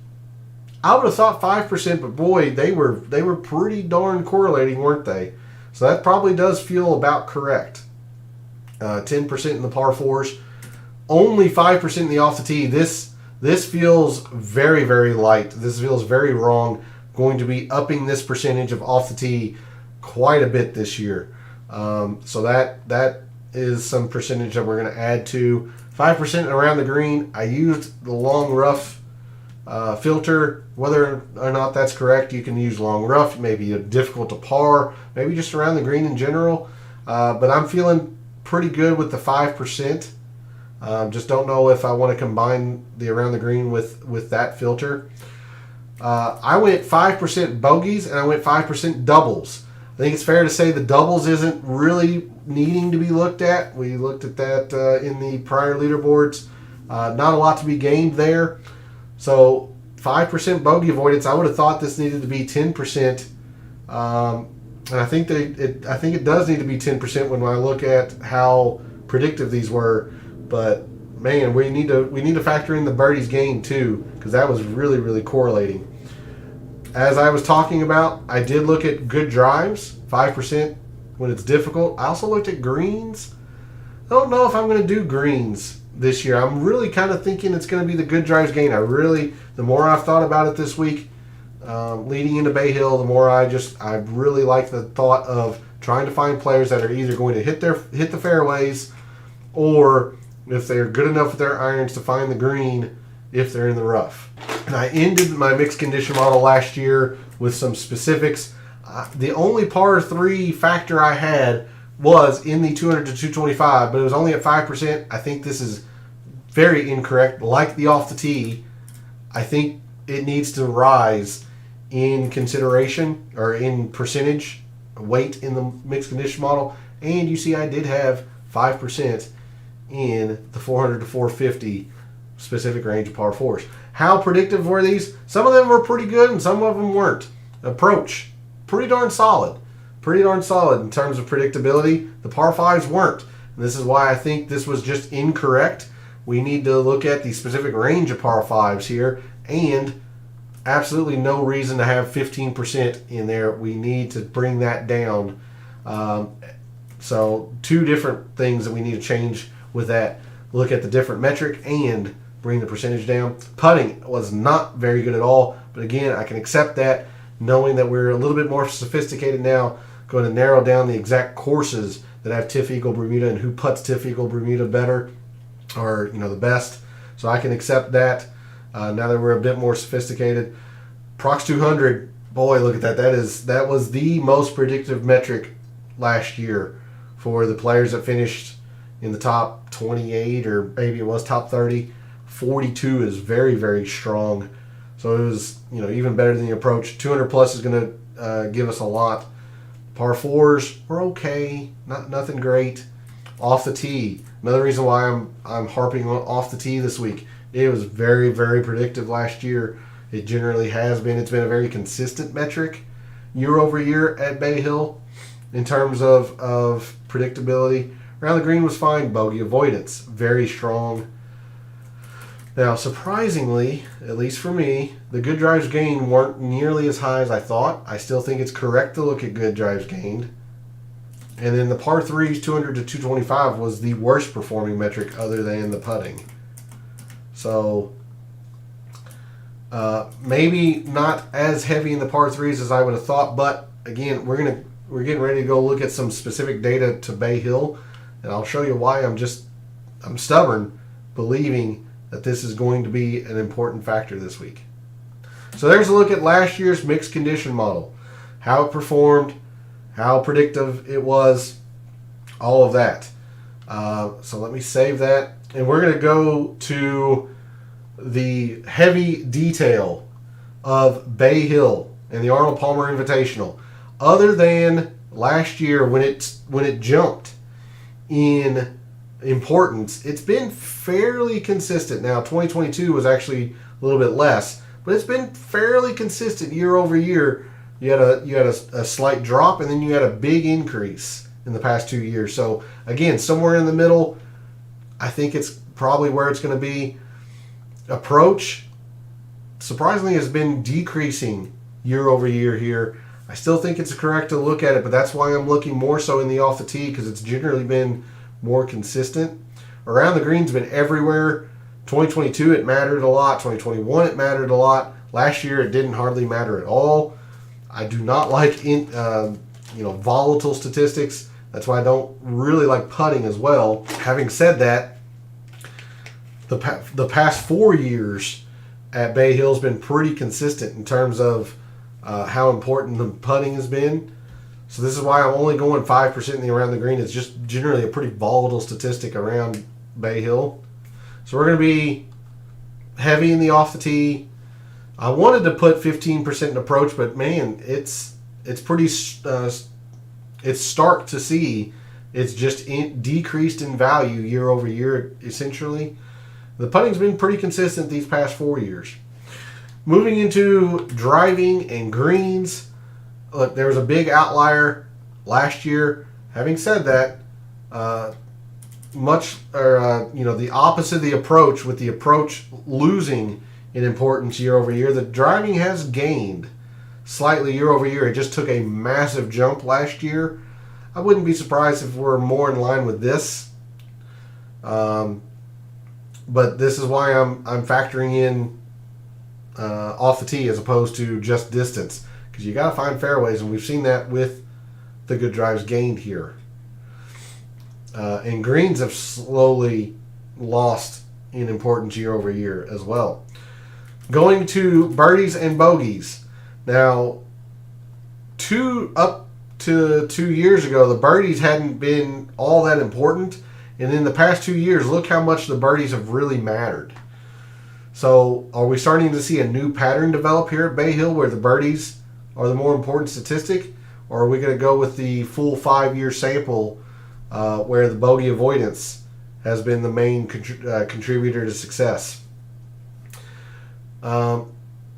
I would have thought 5%, but boy, they were pretty darn correlating, weren't they? So that probably does feel about correct. 10% in the par 4s. Only 5% in the off the tee. This feels very, very light. This feels very wrong. Going to be upping this percentage of off the tee quite a bit this year. So that is some percentage that we're going to add to. 5% around the green. I used the long rough filter. Whether or not that's correct, you can use long rough, maybe difficult to par, maybe just around the green in general. But I'm feeling pretty good with the 5%. Just don't know if I want to combine the around the green with that filter. I went 5% bogeys and I went 5% doubles. I think it's fair to say the doubles isn't really needing to be looked at. We looked at that in the prior leaderboards. Not a lot to be gained there. So 5% bogey avoidance. I would have thought this needed to be 10%. And I think it does need to be 10% when I look at how predictive these were. But man, we need to factor in the birdies gained too, because that was really, really correlating. As I was talking about, I did look at good drives, 5% when it's difficult. I also looked at greens. I don't know if I'm going to do greens this year. I'm really kind of thinking it's going to be the good drives gained. The more I've thought about it this week, leading into Bay Hill, the more I really like the thought of trying to find players that are either going to hit the fairways, or if they're good enough with their irons to find the green if they're in the rough. And I ended my mixed condition model last year with some specifics. The only par 3 factor I had was in the 200 to 225, but it was only at 5%. I think this is very incorrect. Like the off the tee, I think it needs to rise in consideration or in percentage weight in the mixed condition model. And you see I did have 5% in the 400 to 450 specific range of par 4s. How predictive were these? Some of them were pretty good and some of them weren't. Approach, pretty darn solid. Pretty darn solid in terms of predictability. The par 5s weren't. And this is why I think this was just incorrect. We need to look at the specific range of par 5s here, and absolutely no reason to have 15% in there. We need to bring that down. So 2 different things that we need to change with that. Look at the different metric and bring the percentage down. Putting was not very good at all, but again, I can accept that, knowing that we're a little bit more sophisticated now. Going to narrow down the exact courses that have TIF Eagle Bermuda and who puts TIF Eagle Bermuda better, or the best. So I can accept that now that we're a bit more sophisticated. Prox 200, boy, look at that. That was the most predictive metric last year for the players that finished in the top 28, or maybe it was top 30. 42 is very, very strong. So it was, even better than the approach. 200 plus is going to give us a lot. Par 4s were okay, nothing great. Off the tee, another reason why I'm harping on off the tee this week. It was very, very predictive last year. It generally has been. It's been a very consistent metric year over year at Bay Hill in terms of predictability. Around the green was fine. Bogey avoidance, very strong. Now, surprisingly, at least for me, the good drives gained weren't nearly as high as I thought. I still think it's correct to look at good drives gained. And then the par 3s, 200 to 225, was the worst performing metric other than the putting. So, maybe not as heavy in the par 3s as I would have thought, but again, we're getting ready to go look at some specific data to Bay Hill, and I'll show you why I'm stubborn believing that this is going to be an important factor this week. So there's a look at last year's mixed condition model, how it performed, how predictive it was, all of that. So let me save that, and we're going to go to the heavy detail of Bay Hill and the Arnold Palmer Invitational. Other than last year when it jumped in importance, it's been fairly consistent. Now 2022 was actually a little bit less, but it's been fairly consistent year over year. You had a slight drop, and then you had a big increase in the past 2 years. So again, somewhere in the middle, I think it's probably where it's going to be. Approach, surprisingly, has been decreasing year over year here. I still think it's correct to look at it, but that's why I'm looking more so in the off the tee, because it's generally been more consistent. Around the green's been everywhere. 2022 it mattered a lot. 2021 it mattered a lot. Last year it didn't hardly matter at all. I do not like volatile statistics. That's why I don't really like putting as well. Having said that, the past 4 years at Bay Hill has been pretty consistent in terms of how important the putting has been. So this is why I'm only going 5% in the around the green. It's just generally a pretty volatile statistic around Bay Hill. So we're going to be heavy in the off the tee. I wanted to put 15% in approach, but man, it's pretty it's stark to see. It's just decreased in value year over year, essentially. The putting's been pretty consistent these past 4 years. Moving into driving and greens, look, there was a big outlier last year. Having said that, the opposite of the approach, with the approach losing in importance year over year, the driving has gained slightly year over year. It just took a massive jump last year. I wouldn't be surprised if we're more in line with this. But this is why I'm factoring in off the tee as opposed to just distance, because you got to find fairways, and we've seen that with the good drives gained here. And greens have slowly lost in importance year over year as well. Going to birdies and bogeys. Now, up to 2 years ago, the birdies hadn't been all that important. And in the past 2 years, look how much the birdies have really mattered. So are we starting to see a new pattern develop here at Bay Hill where the birdies are the more important statistic? Or are we going to go with the full 5-year sample where the bogey avoidance has been the main contributor to success?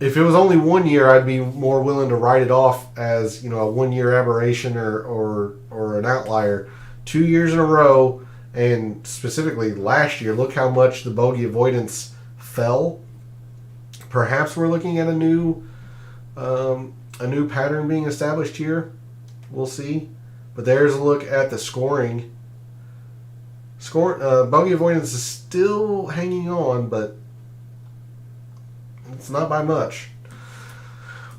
If it was only 1 year, I'd be more willing to write it off as, a 1 year aberration or an outlier. 2 years in a row, and specifically last year, look how much the bogey avoidance fell. Perhaps we're looking at a new pattern being established here. We'll see. But there's a look at the scoring. Bogey avoidance is still hanging on, but it's not by much.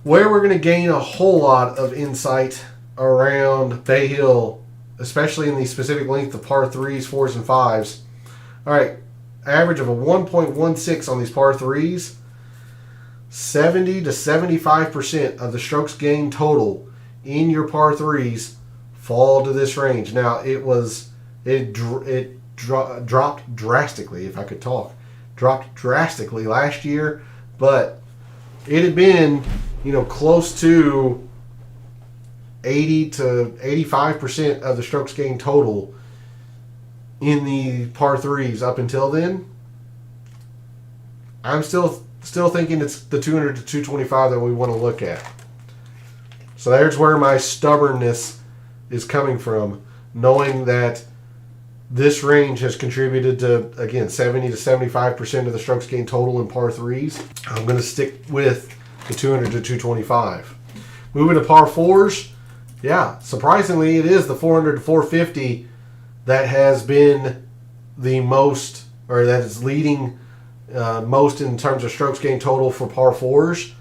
Where we're going to gain a whole lot of insight around Bay Hill, especially in the specific length of par 3s, 4s, and 5s. All right, average of a 1.16 on these par 3s. 70 to 75% of the strokes gained total in your par 3s fall to this range. Now, it dropped drastically, if I could talk. Dropped drastically last year, but it had been, close to 80 to 85% of the strokes gained total in the par 3s up until then. I'm still thinking it's the 200 to 225 that we want to look at. So there's where my stubbornness is coming from, knowing that this range has contributed to, again, 70 to 75% of the strokes gained total in par 3s. I'm going to stick with the 200 to 225. Moving to par 4s, yeah, surprisingly, it is the 400 to 450 that has been the most, or that is leading most in terms of strokes gained total for par 4s.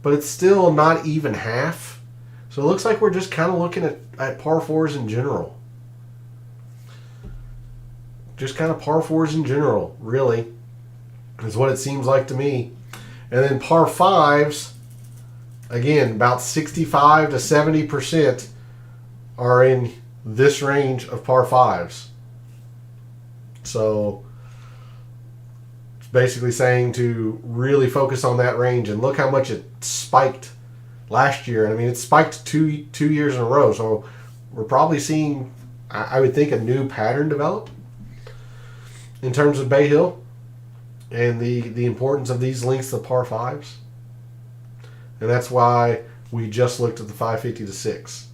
But it's still not even half. So it looks like we're just kind of looking at par 4s in general. Just kind of par 4s in general, really, is what it seems like to me. And then par 5s, again, about 65 to 70% are in this range of par 5s. So it's basically saying to really focus on that range, and look how much it spiked last year. I mean, it spiked two years in a row. So we're probably seeing, I would think, a new pattern develop in terms of Bay Hill and the importance of these lengths of par 5s. And that's why we just looked at the 550 to 6.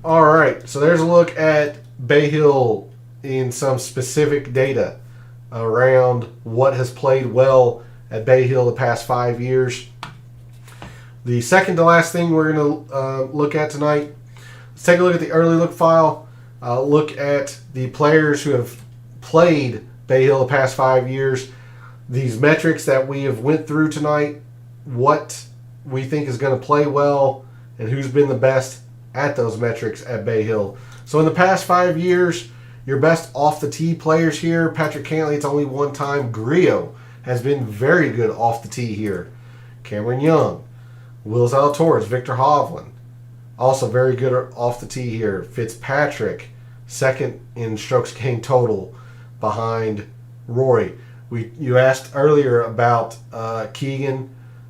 All right, so there's a look at Bay Hill in some specific data around what has played well at Bay Hill the past 5 years. The second to last thing we're going to look at tonight, let's take a look at the early look file. Look at the players who have played Bay Hill the past 5 years. These metrics that we have went through tonight, what we think is going to play well, and who's been the best at those metrics at Bay Hill. So in the past 5 years, Your best off the tee players here, Patrick Cantlay, it's only one time. Grillo has been very good off the tee here. Cameron Young, Will Zalatoris, Victor Hovland, also very good off the tee here. Fitzpatrick, second in strokes gained total behind Rory. You asked earlier about Keegan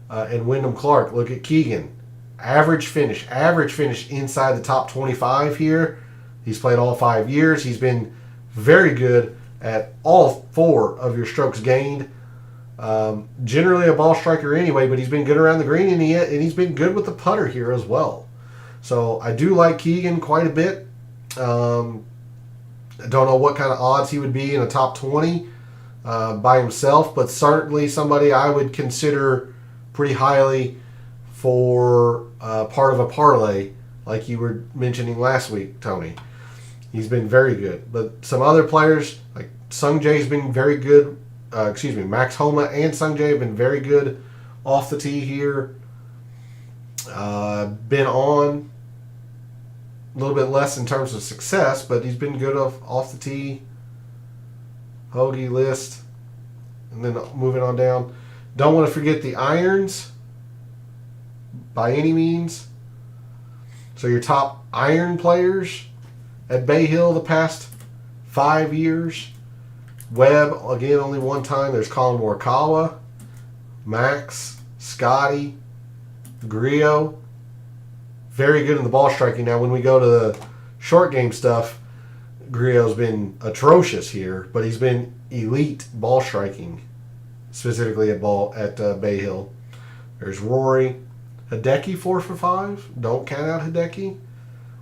and Wyndham Clark. Look at Keegan. Average finish inside the top 25 here. He's played all 5 years. He's been very good at all 4 of your strokes gained. Generally a ball striker anyway, but he's been good around the green, and he's been good with the putter here as well. So I do like Keegan quite a bit. I don't know what kind of odds he would be in a top 20 by himself, but certainly somebody I would consider pretty highly for part of a parlay, like you were mentioning last week, Tony. He's been very good. But some other players, like Sung Jae's been very good. Max Homa and Sung Jae have been very good off the tee here. Been on a little bit less in terms of success, but he's been good off the tee. Hoagie list. And then moving on down. Don't want to forget the irons by any means. So your top iron players at Bay Hill the past 5 years. Webb, again, only one time. There's Colin Morikawa, Max, Scotty, Grillo. Very good in the ball striking. Now, when we go to the short game stuff, Grillo's been atrocious here, but he's been elite ball striking, specifically at Bay Hill. There's Rory. Hideki 4 for 5. Don't count out Hideki.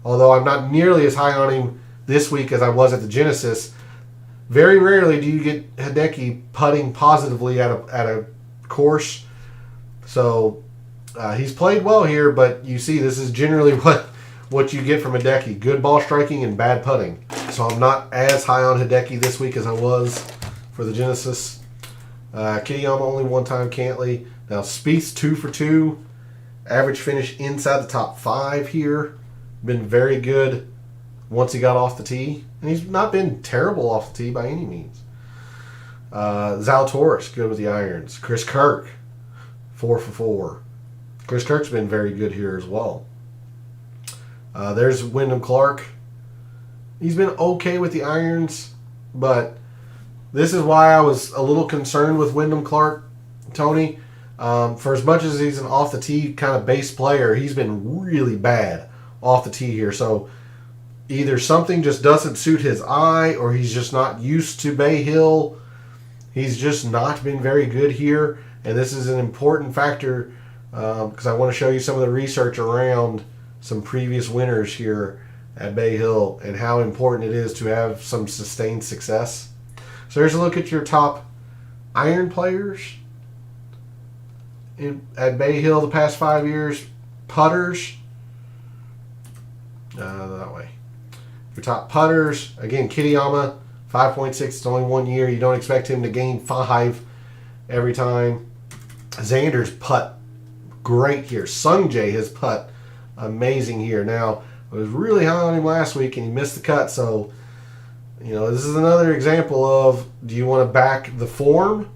Although I'm not nearly as high on him this week as I was at the Genesis. Very rarely do you get Hideki putting positively at a course. So he's played well here, but you see this is generally what you get from Hideki. Good ball striking and bad putting. So I'm not as high on Hideki this week as I was for the Genesis. Kitayama only one time, Cantlay. Now Spieth's 2 for 2. Average finish inside the top 5 here. Been very good once he got off the tee. And he's not been terrible off the tee by any means. Zalatoris, good with the irons. Chris Kirk, 4 for 4. Chris Kirk's been very good here as well. There's Wyndham Clark. He's been okay with the irons, but this is why I was a little concerned with Wyndham Clark, Tony. For as much as he's an off the tee kind of base player, he's been really bad off the tee here. So either something just doesn't suit his eye, or he's just not used to Bay Hill. He's just not been very good here, and this is an important factor because I want to show you some of the research around some previous winners here at Bay Hill and how important it is to have some sustained success. So here's a look at your top iron players at Bay Hill the past 5 years. Putters. That way. Your top putters, again, Kitayama, 5.6. It's only 1 year. You don't expect him to gain 5 every time. Xander's putt, great here. Sung Jae, his putt, amazing here. Now, I was really high on him last week, and he missed the cut. So, this is another example of, do you want to back the form,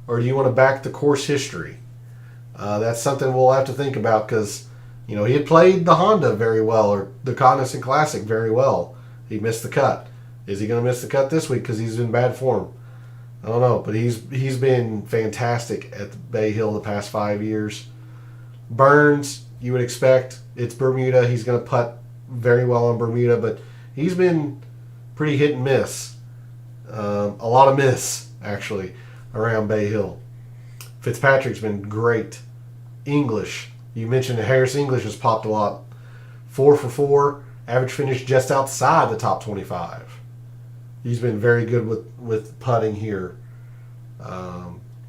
or do you want to back the course history? That's something we'll have to think about because, he had played the Honda very well, or the Cognizant Classic very well. He missed the cut. Is he going to miss the cut this week because he's in bad form? I don't know, but he's been fantastic at the Bay Hill the past 5 years. Burns, you would expect. It's Bermuda. He's going to putt very well on Bermuda, but he's been pretty hit and miss. A lot of miss, actually, around Bay Hill. Fitzpatrick's been great. English. You mentioned Harris English has popped a lot. 4 for 4. Average finish just outside the top 25. He's been very good with putting here.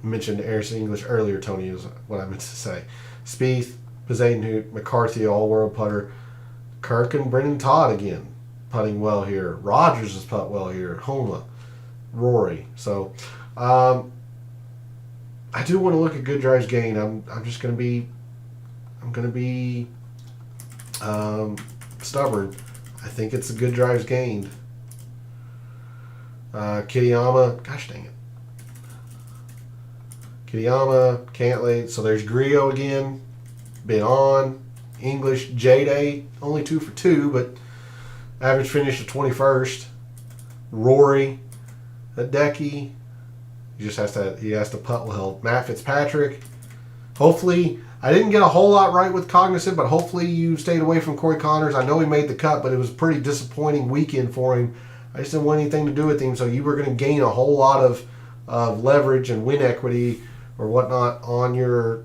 Mentioned Harris English earlier, Tony, is what I meant to say. Spieth, Bezadenhout, McCarthy, all-world putter. Kirk and Brendan Todd again putting well here. Rogers has put well here. Homa, Rory. So I do want to look at good drives gained. I'm just going to be stubborn. I think it's a good drives gained. Kitayama, gosh dang it. Kitayama, Cantlay. So there's Griot again. Been on. English, J-Day, only 2 for 2, but average finish of 21st. Rory, Hideki. He has to putt well. Matt Fitzpatrick. Hopefully, I didn't get a whole lot right with Cognizant, but hopefully you stayed away from Corey Connors. I know he made the cut, but it was a pretty disappointing weekend for him. I just didn't want anything to do with him, so you were going to gain a whole lot of leverage and win equity or whatnot on your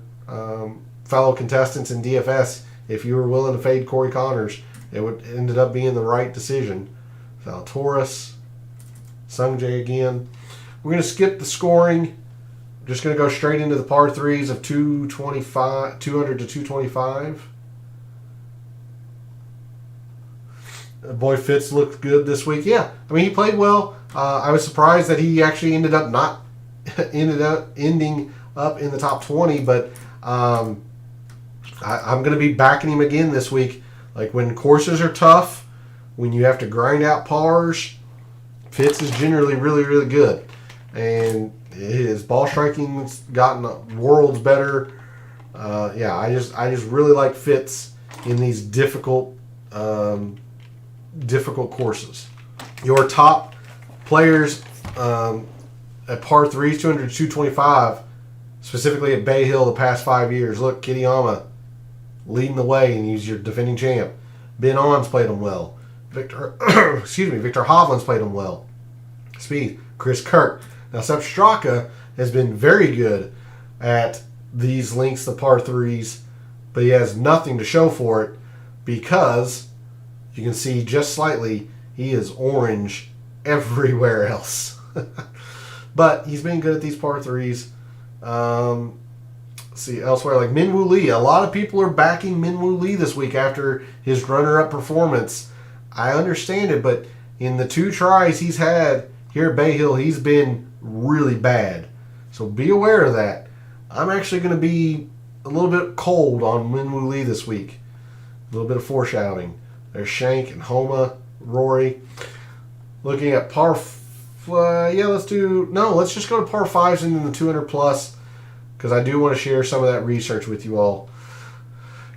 fellow contestants in DFS if you were willing to fade Corey Connors. It would ended up being the right decision. Zalatoris, Sungjae again. We're going to skip the scoring. Just going to go straight into the par threes of 200 to 225. Boy, Fitz looked good this week. Yeah, I mean, he played well. I was surprised that he actually ended up ending up in the top 20, but I'm going to be backing him again this week. Like when courses are tough, when you have to grind out pars, Fitz is generally really, really good. And his ball striking's gotten worlds better. Yeah, I just really like Fitz in these difficult courses. Your top players at par 3s, 200 to 225, specifically at Bay Hill the past 5 years. Look, Kitayama leading the way, and he's your defending champ. Ben On's played him well. Victor Hovland's played him well. Speed, Chris Kirk. Now, Sepp Straka has been very good at these links, the par 3s, but he has nothing to show for it because you can see just slightly he is orange everywhere else. But he's been good at these par 3s. See, elsewhere, like Minwoo Lee. A lot of people are backing Minwoo Lee this week after his runner-up performance. I understand it, but in the 2 tries he's had here at Bay Hill, he's been really bad. So be aware of that. I'm actually going to be a little bit cold on Minwoo Lee this week. A little bit of foreshadowing. There's Shank and Homa, Rory. Looking at let's just go to par 5s and then the 200 plus because I do want to share some of that research with you all.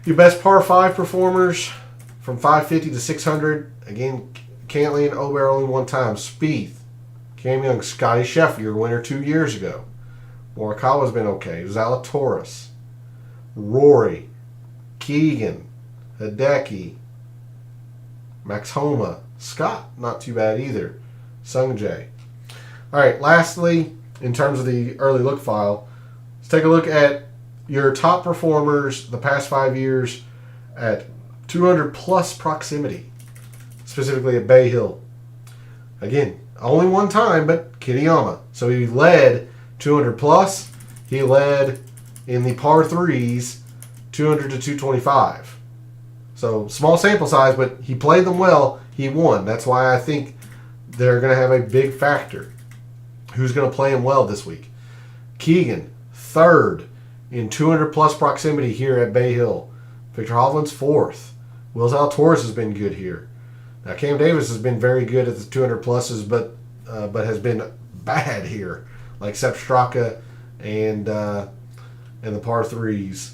Your best par 5 performers from 550 to 600. Again, Cantlay and Obear only one time. Spieth, Cam Young, Scotty Scheffler, your winner 2 years ago. Morikawa's been okay. Zalatoris, Rory, Keegan, Hideki, Max Homa, Scott, not too bad either. Sungjae. All right, lastly, in terms of the early look file, let's take a look at your top performers the past 5 years at 200 plus proximity, specifically at Bay Hill. Again, only one time, but Kitayama. So he led 200 plus. He led in the par 3s 200 to 225. So small sample size, but he played them well. He won. That's why I think they're going to have a big factor. Who's going to play him well this week? Keegan, 3rd in 200 plus proximity here at Bay Hill. Victor Hovland's 4th. Will Zalatoris has been good here. Now Cam Davis has been very good at the 200 pluses, but has been bad here, like Sepp Straka and the par 3s.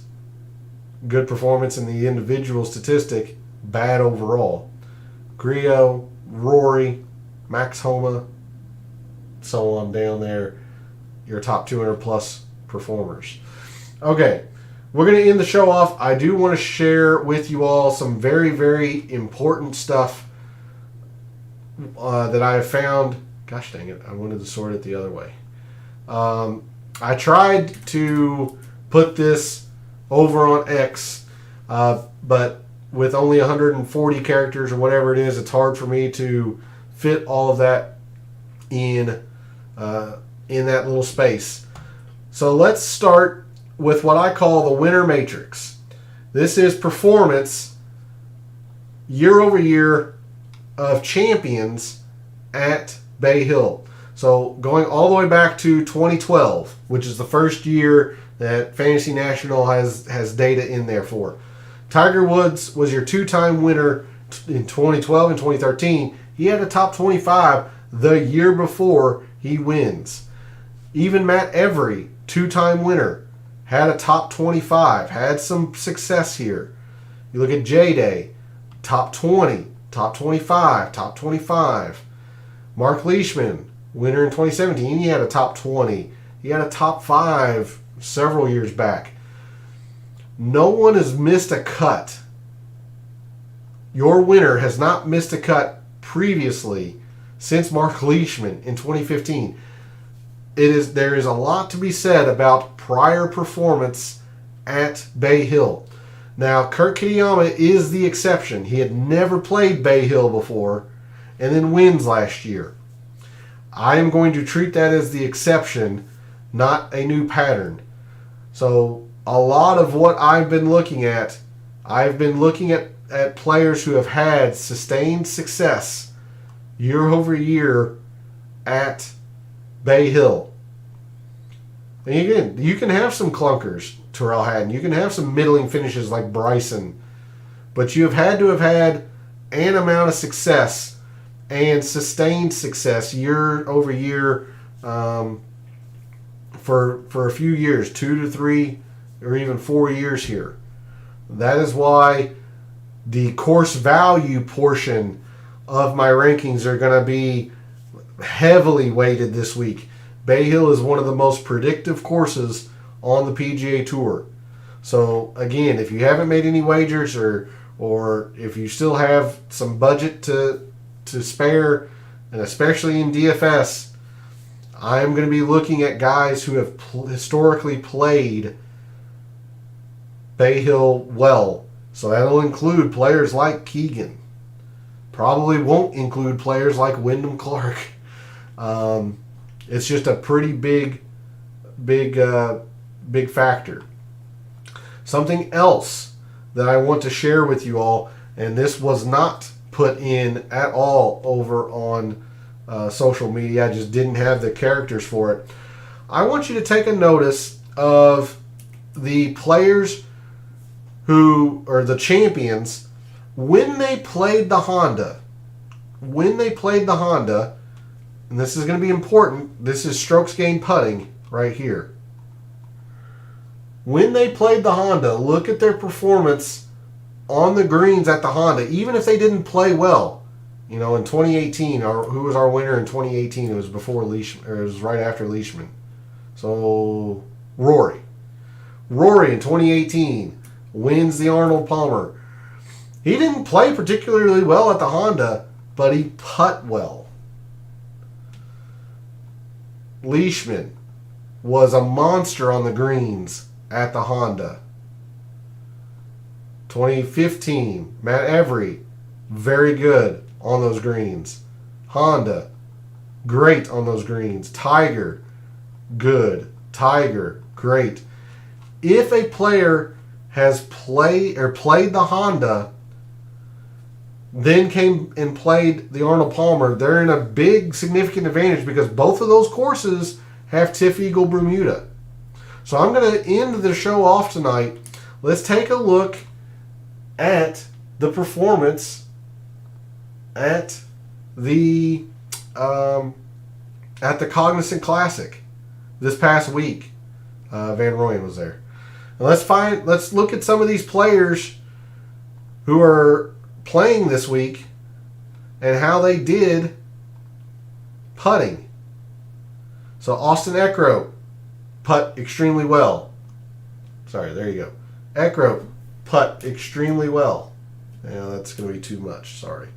Good performance in the individual statistic, bad overall. Griot, Rory, Max Homa, so on down there, your top 200 plus performers. Okay, we're going to end the show off. I do want to share with you all some very, very important stuff that I have found. Gosh dang it, I wanted to sort it the other way. I tried to put this over on X, but with only 140 characters or whatever it is, it's hard for me to fit all of that in that little space. So let's start with what I call the winner matrix. This is performance year over year of champions at Bay Hill. So going all the way back to 2012, which is the first year that Fantasy National has data in there for. Tiger Woods was your 2-time winner in 2012 and 2013. He had a top 25 the year before he wins. Even Matt Every, 2-time winner, had a top 25, had some success here. You look at J-Day, top 20, top 25, top 25. Mark Leishman, winner in 2017, he had a top 20. He had a top 5 several years back. No one has missed a cut. Your winner has not missed a cut previously since Mark Leishman in 2015. There is a lot to be said about prior performance at Bay Hill. Now, Kurt Kitayama is the exception. He had never played Bay Hill before and then wins last year. I am going to treat that as the exception, not a new pattern. So a lot of what I've been looking at players who have had sustained success year over year at Bay Hill. And again, you can have some clunkers, Terrell Hatton. You can have some middling finishes like Bryson. But you have had to have had an amount of success and sustained success year over year for a few years, 2 to 3 or even 4 years here. That is why the course value portion of my rankings are going to be heavily weighted this week. Bay Hill is one of the most predictive courses on the PGA Tour. So again, if you haven't made any wagers or if you still have some budget to spare, and especially in DFS, I'm going to be looking at guys who have historically played Bay Hill well. So that'll include players like Keegan. Probably won't include players like Wyndham Clark. It's just a pretty big factor. Something else that I want to share with you all, and this was not put in at all over on social media. I just didn't have the characters for it. I want you to take a notice of the players who are the champions when they played the Honda. When they played the Honda, and this is going to be important, this is strokes gained putting right here. When they played the Honda, look at their performance on the greens at the Honda, even if they didn't play well. You know, in 2018, who was our winner in 2018? It was before Leishman, or it was right after Leishman. So, Rory in 2018 wins the Arnold Palmer. He didn't play particularly well at the Honda, but he putt well. Leishman was a monster on the greens at the Honda. 2015, Matt Every, very good on those greens. Honda, great on those greens. Tiger, good. Tiger, great. If a player has played the Honda, then came and played the Arnold Palmer, they're in a big significant advantage because both of those courses have Tiff Eagle Bermuda. So I'm going to end the show off tonight. Let's take a look at the performance at the Cognizant Classic this past week. Van Rooyen was there. And let's look at some of these players who are playing this week and how they did putting. So Austin Eckroat putt extremely well. Sorry, there you go. Eckroat putt extremely well. Yeah, that's going to be too much. Sorry.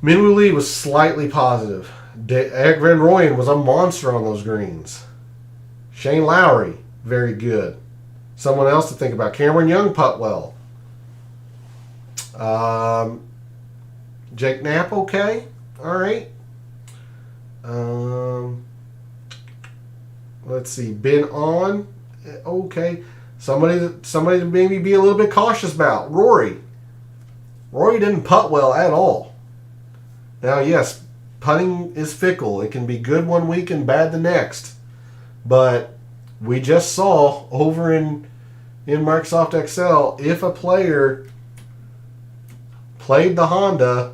Minwoo Lee was slightly positive. Van Rooyen was a monster on those greens. Shane Lowry, very good. Someone else to think about. Cameron Young putt well. Jake Knapp, okay. All right. Let's see. Ben On, okay. Somebody to maybe be a little bit cautious about. Rory didn't putt well at all. Now, yes, putting is fickle. It can be good one week and bad the next. But we just saw over in Microsoft Excel, if a player played the Honda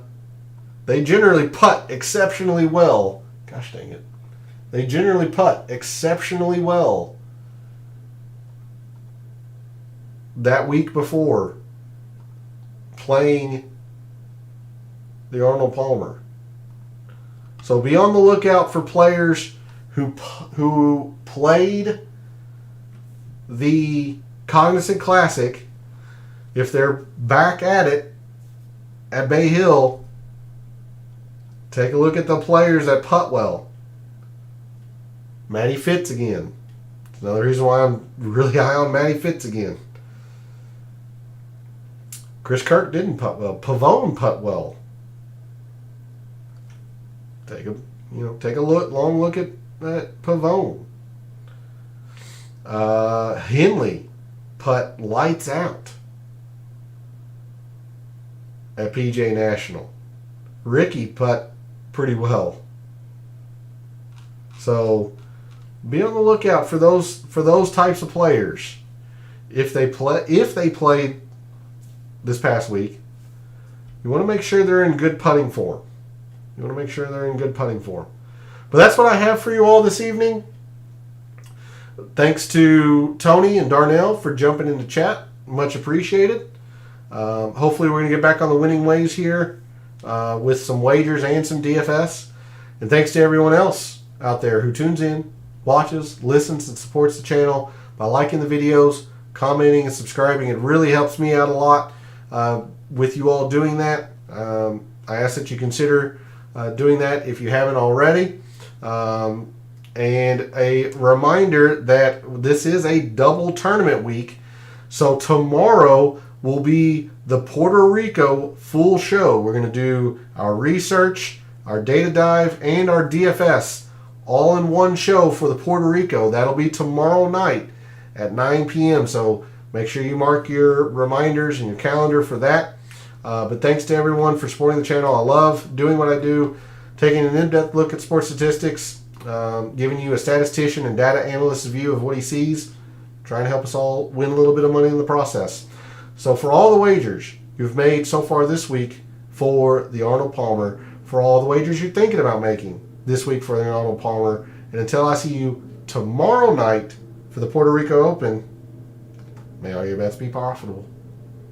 They generally putt exceptionally well. Gosh dang it. They generally putt exceptionally well that week before playing the Arnold Palmer. So be on the lookout for players who played the Cognizant Classic. If they're back at it at Bay Hill, take a look at the players that putt well. Matty Fitz again. It's another reason why I'm really high on Matty Fitz again. Chris Kirk didn't putt well. Pavone putt well. Take a long look at Pavone. Henley putt lights out at PGA National. Ricky putt pretty well. So be on the lookout for those types of players. If they played this past week, you want to make sure they're in good putting form. But that's what I have for you all this evening. Thanks to Tony and Darnell for jumping into chat. Much appreciated. Hopefully we're going to get back on the winning ways here with some wagers and some DFS. And thanks to everyone else out there who tunes in, watches, listens, and supports the channel by liking the videos, commenting, and subscribing. It really helps me out a lot with you all doing that. I ask that you consider doing that if you haven't already. And a reminder that this is a double tournament week. So tomorrow will be the Puerto Rico full show. We're going to do our research, our data dive, and our DFS all in one show for the Puerto Rico. That'll be tomorrow night at 9 p.m. So make sure you mark your reminders and your calendar for that. But thanks to everyone for supporting the channel. I love doing what I do, taking an in-depth look at sports statistics, giving you a statistician and data analyst's view of what he sees, trying to help us all win a little bit of money in the process. So for all the wagers you've made so far this week for the Arnold Palmer, for all the wagers you're thinking about making this week for the Arnold Palmer, and until I see you tomorrow night for the Puerto Rico Open, may all your bets be profitable.